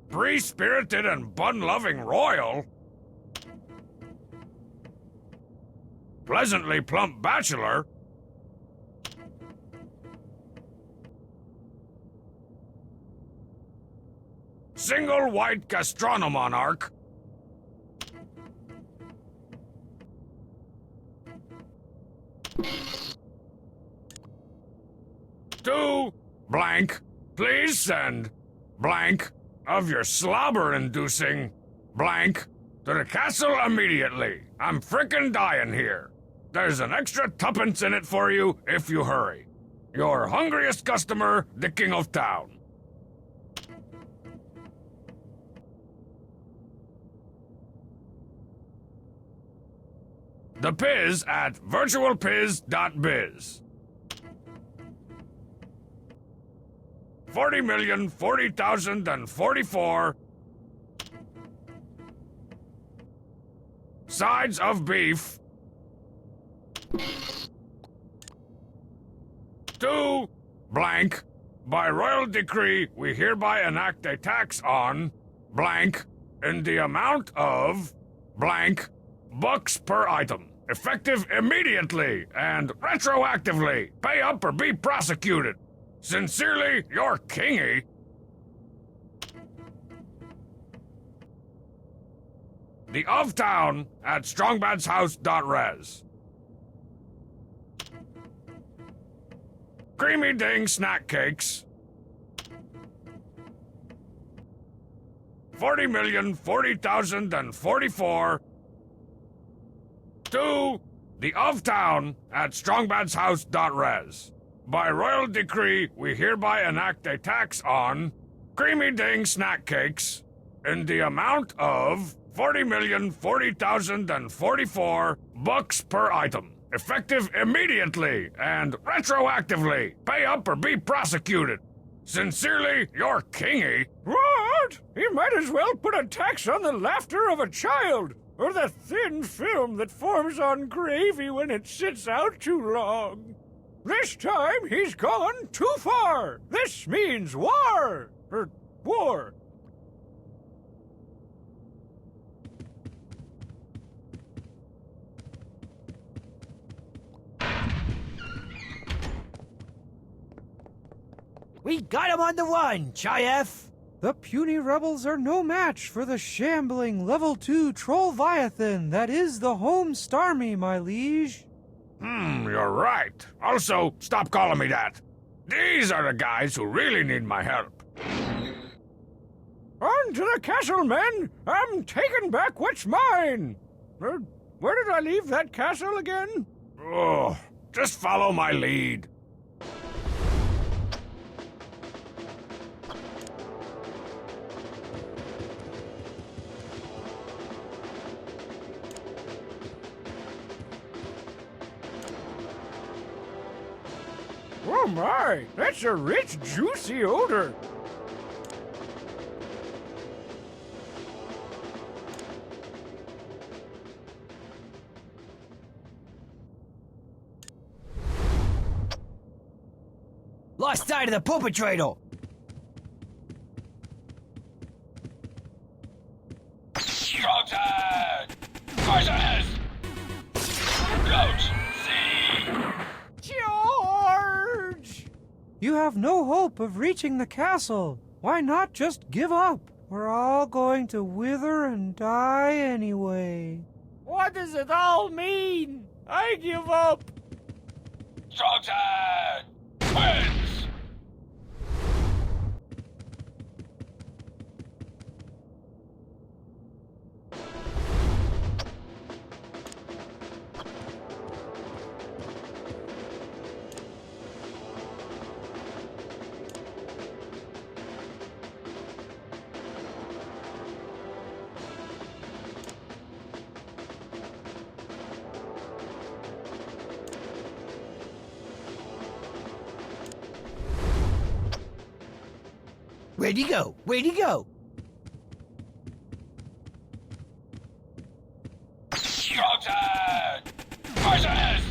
Free-spirited and bun-loving royal. Pleasantly plump bachelor. Single white gastronomonarch. To blank, please send blank of your slobber-inducing blank to the castle immediately. I'm frickin' dying here. There's an extra tuppence in it for you if you hurry. Your hungriest customer, the King of Town. The Piz at virtualpiz.biz. 40,040,044 sides of beef. 2 blank. By royal decree, we hereby enact a tax on blank in the amount of blank bucks per item. Effective immediately and retroactively. Pay up or be prosecuted. Sincerely, your kingy. The of town at strongbadshouse.res. Creamy ding snack cakes. 40,040,044 to the of town at strongbadshouse.res. By royal decree, we hereby enact a tax on creamy ding snack cakes in the amount of 40,040,044 bucks per item. Effective immediately and retroactively. Pay up or be prosecuted. Sincerely, your kingy. What? He might as well put a tax on the laughter of a child, or the thin film that forms on gravy when it sits out too long. This time he's gone too far. This means war. War. We got him on the run, Chayef! The puny rebels are no match for the shambling level 2 Trollviathan that is the home Starmie, my liege. You're right. Also, stop calling me that. These are the guys who really need my help. On to the castle, men! I'm taking back what's mine! Where did I leave that castle again? Oh, just follow my lead. Oh my, that's a rich, juicy odor. Lost sight of the perpetrator. Strong side! Horses! Coach! C! George! You have no hope of reaching the castle. Why not just give up? We're all going to wither and die anyway. What does it all mean? I give up. Strong side! Wins! Where'd he go? Where'd he go? Strong side! Horses!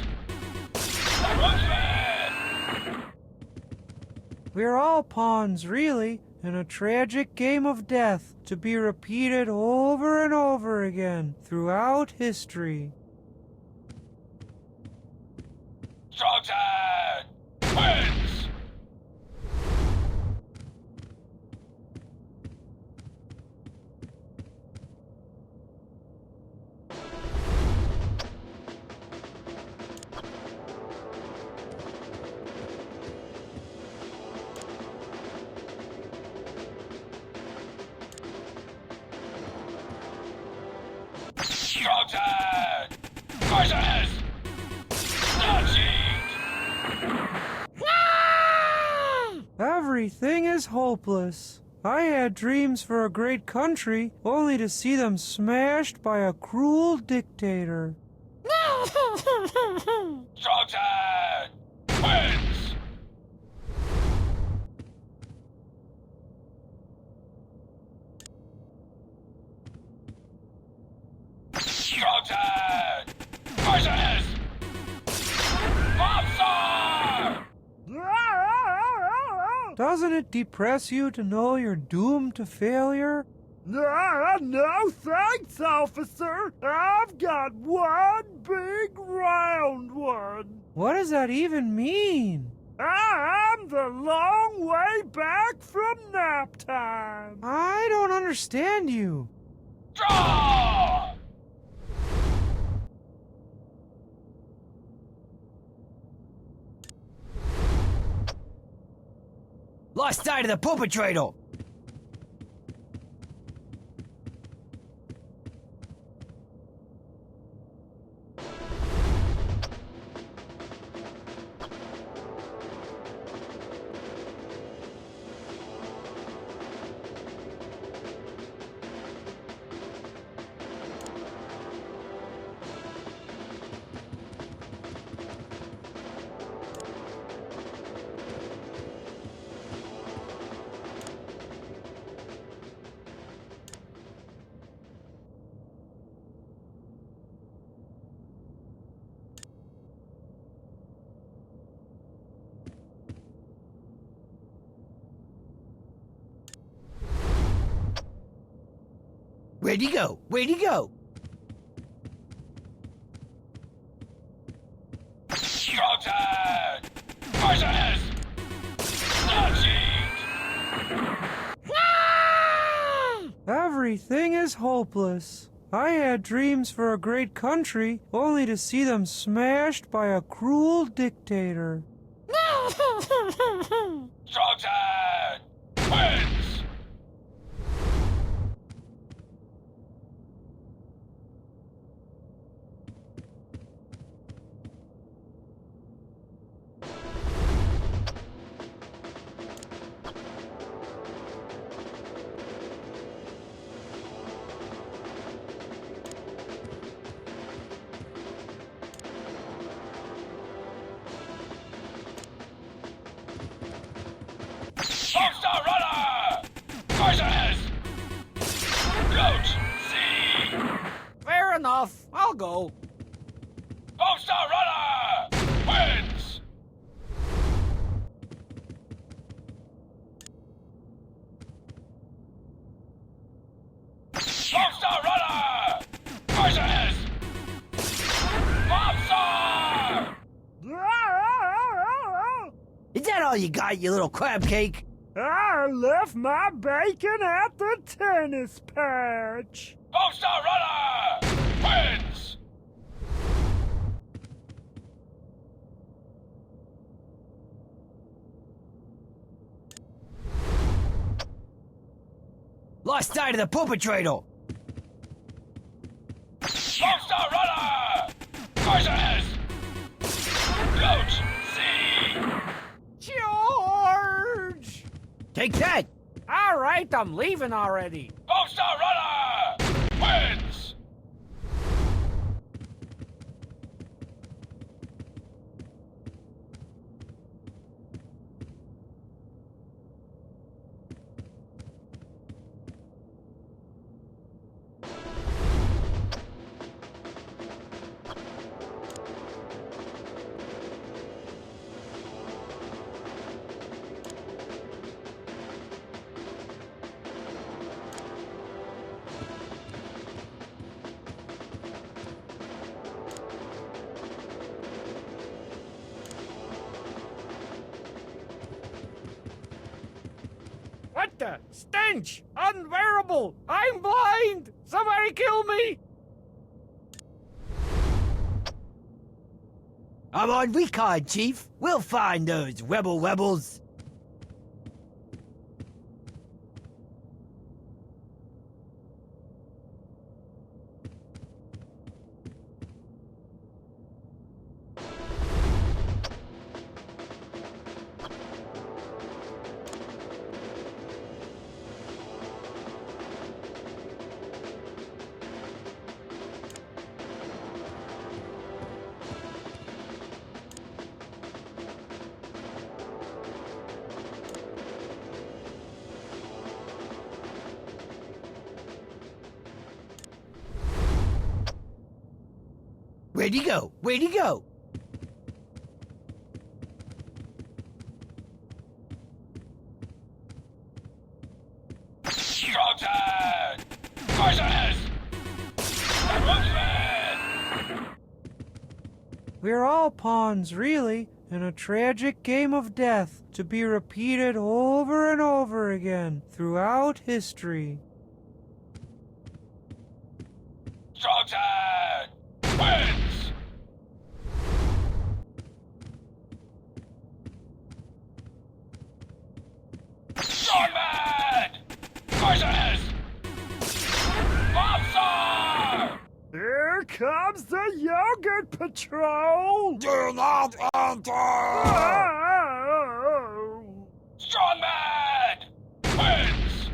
Horsemen! We're all pawns, really, in a tragic game of death to be repeated over and over again throughout history. Strong side! Wins! Strong side! Horses! Everything is hopeless. I had dreams for a great country, only to see them smashed by a cruel dictator. Strong side! Wins! Strong side! Horses! Monster! Doesn't it depress you to know you're doomed to failure? No thanks, officer. I've got one big round one. What does that even mean? I'm the long way back from nap time. I don't understand you. Draw! Lost sight of the perpetrator. Where'd he go? Where'd he go? Strong side! Horses! Everything is hopeless. I had dreams for a great country, only to see them smashed by a cruel dictator. Strong side! Wins! Homestar Runner! Horses! Coach C! Fair enough. I'll go. Homestar Runner! Wins! Monster Runner! Versus Monster! Is that all you got, you little crab cake? I left my bacon at the tennis patch. Monster Runner wins! Lost sight of the perpetrator. Monster Runner versus Coach C! George! Take that. All right, I'm leaving already. Monster Runner wins! What the? Stench! Unbearable! I'm blind! Somebody kill me! I'm on recon, Chief. We'll find those rebels. Where'd he go? Where'd he go? Strongbadia versus the Rootsman! We're all pawns, really, in a tragic game of death to be repeated over and over again throughout history. Strongbadia wins! Strongman versus Monster! Here comes the Yogurt Patrol! Do not enter! Oh! Strongman wins!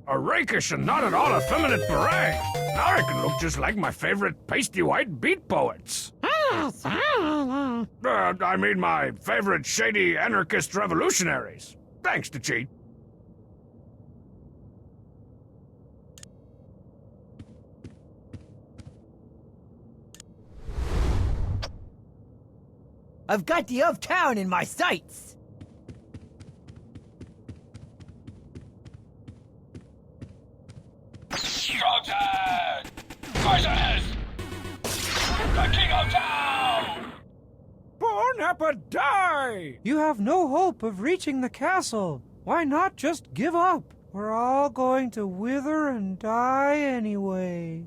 A rakish and not at all effeminate beret. Now I can look just like my favorite pasty white beat poets. I mean my favorite shady anarchist revolutionaries. Thanks to cheat. I've got the uptown in my sights. Strongman versus the King of Town! Born up a die! You have no hope of reaching the castle. Why not just give up? We're all going to wither and die anyway.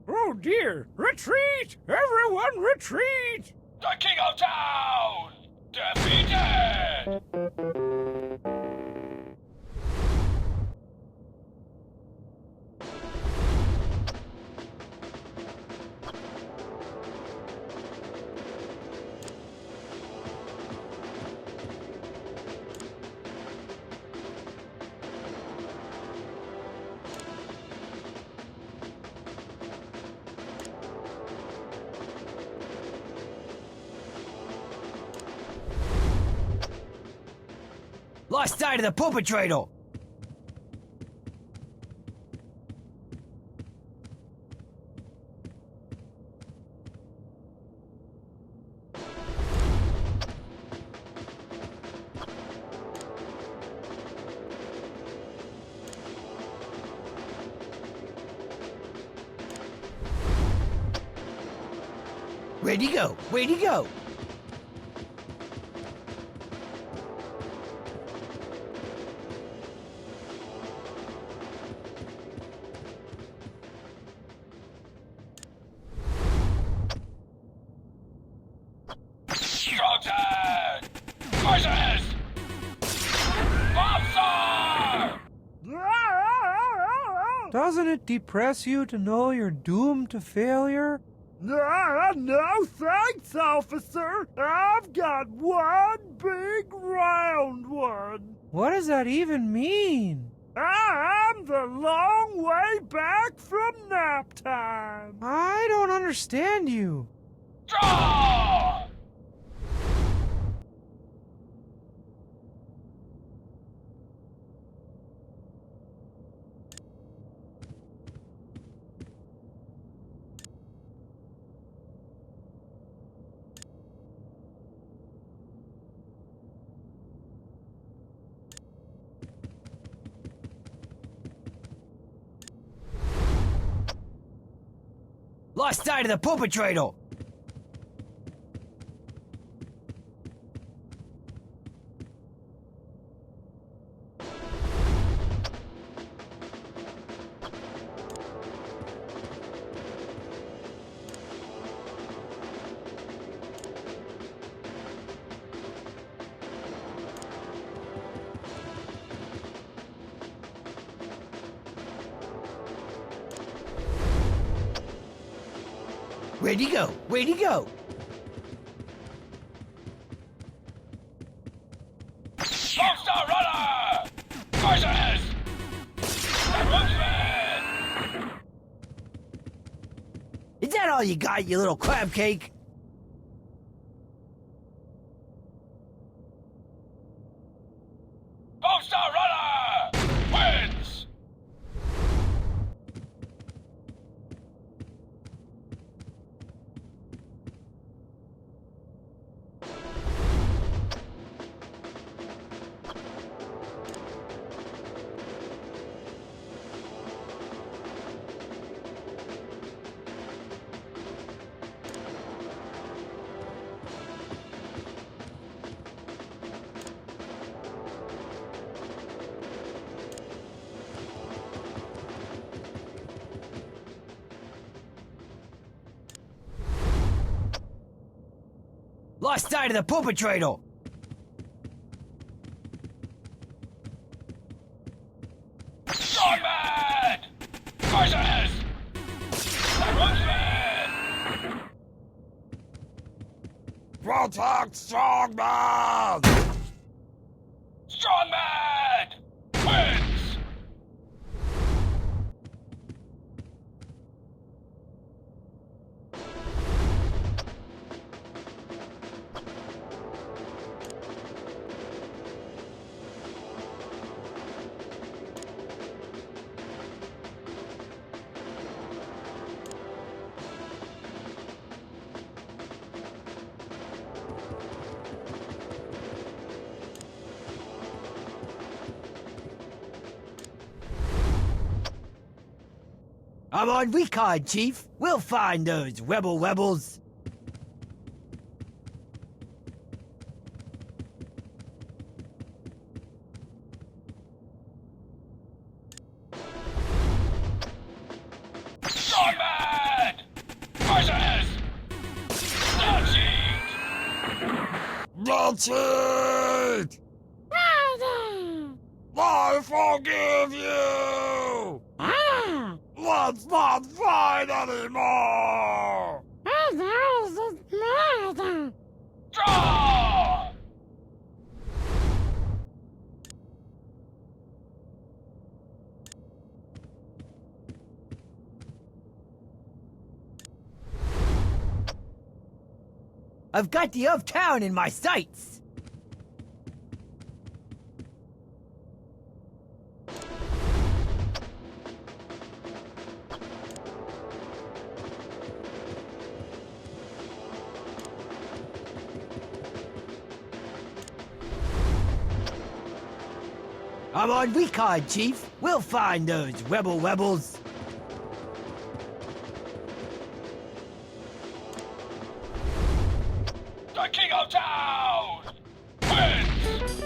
Oh dear! Retreat! Everyone retreat! The King of Town defeated! Lost sight of the perpetrator. Where'd he go? Where'd he go? Strong side! Horses! Bombstar! Doesn't it depress you to know you're doomed to failure? No thanks, officer. I've got one big round one. What does that even mean? I'm the long way back from nap time. I don't understand you. Draw! Lost sight of the perpetrator. Where'd he go? Where'd he go? Bombstar runner! Horses! Woodsman! Is that all you got, you little crab cake? Bombstar runner! Wins! Lost sight of the perpetrator. Strongman! Horses! Woodsman! Protect Strongman! Strongman! Wins! I'm on recon, Chief. We'll find those rebels. Strongman! Horses! That's it! I forgive you! Let's not fight anymore! Draw! I've got the uptown in my sights. I'm on recon, Chief. We'll find those rebels. The King of Town wins!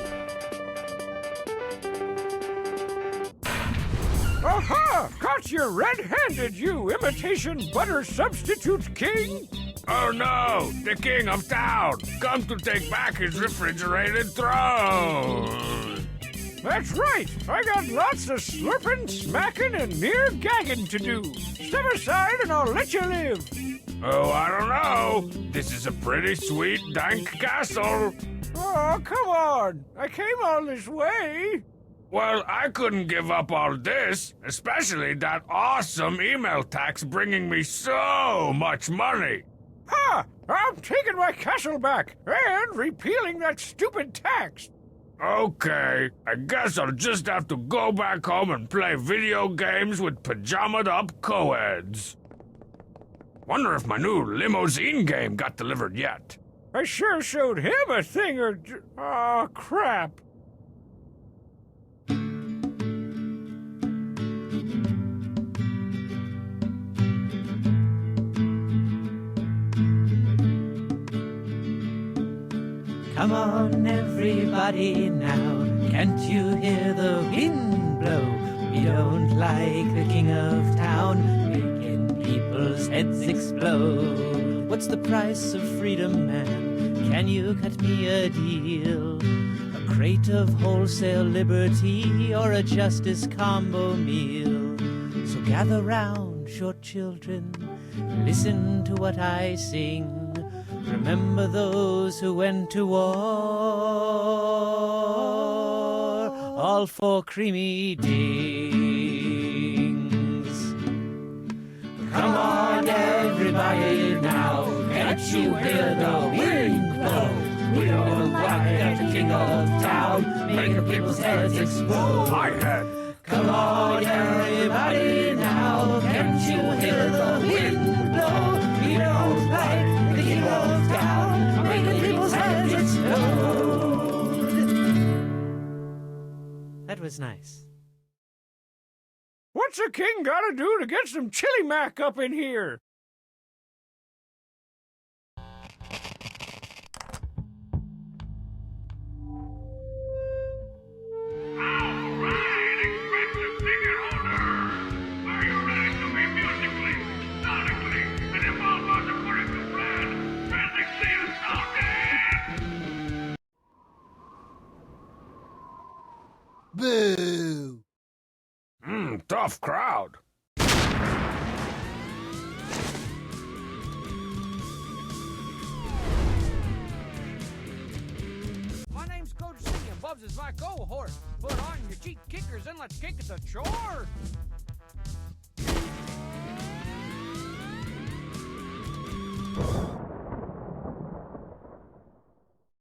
Aha! Caught you red-handed, you imitation butter substitute king! Oh no! The King of Town! Come to take back his refrigerated throne! That's right! I got lots of slurping, smacking, and near gagging to do. Step aside and I'll let you live. Oh, I don't know. This is a pretty sweet, dank castle. Oh, come on! I came all this way. Well, I couldn't give up all this, especially that awesome email tax bringing me so much money. Ha! I'm taking my castle back and repealing that stupid tax. Okay, I guess I'll just have to go back home and play video games with pajamaed up co-eds. Wonder if my new limousine game got delivered yet. I sure showed him a thing or... Oh, crap. Come on, everybody now. Can't you hear the wind blow? We don't like the king of town, making people's heads explode. What's the price of freedom, man? Can you cut me a deal? A crate of wholesale liberty or a justice combo meal? So gather round, short children, listen to what I sing. Remember those who went to war, all for creamy dings. Come on, everybody now, can't you hear the wind blow? We don't like the king of town, making people's heads explode. My head. Come on, everybody now, can't you hear the wind blow? We don't like the king of town, making people's heads explode. That was nice. What's a king gotta do to get some chili mac up in here? Boo! Tough crowd. My name's Coach C, and Bubs is my cohort. Put on your cheek kickers and let's kick it to chore.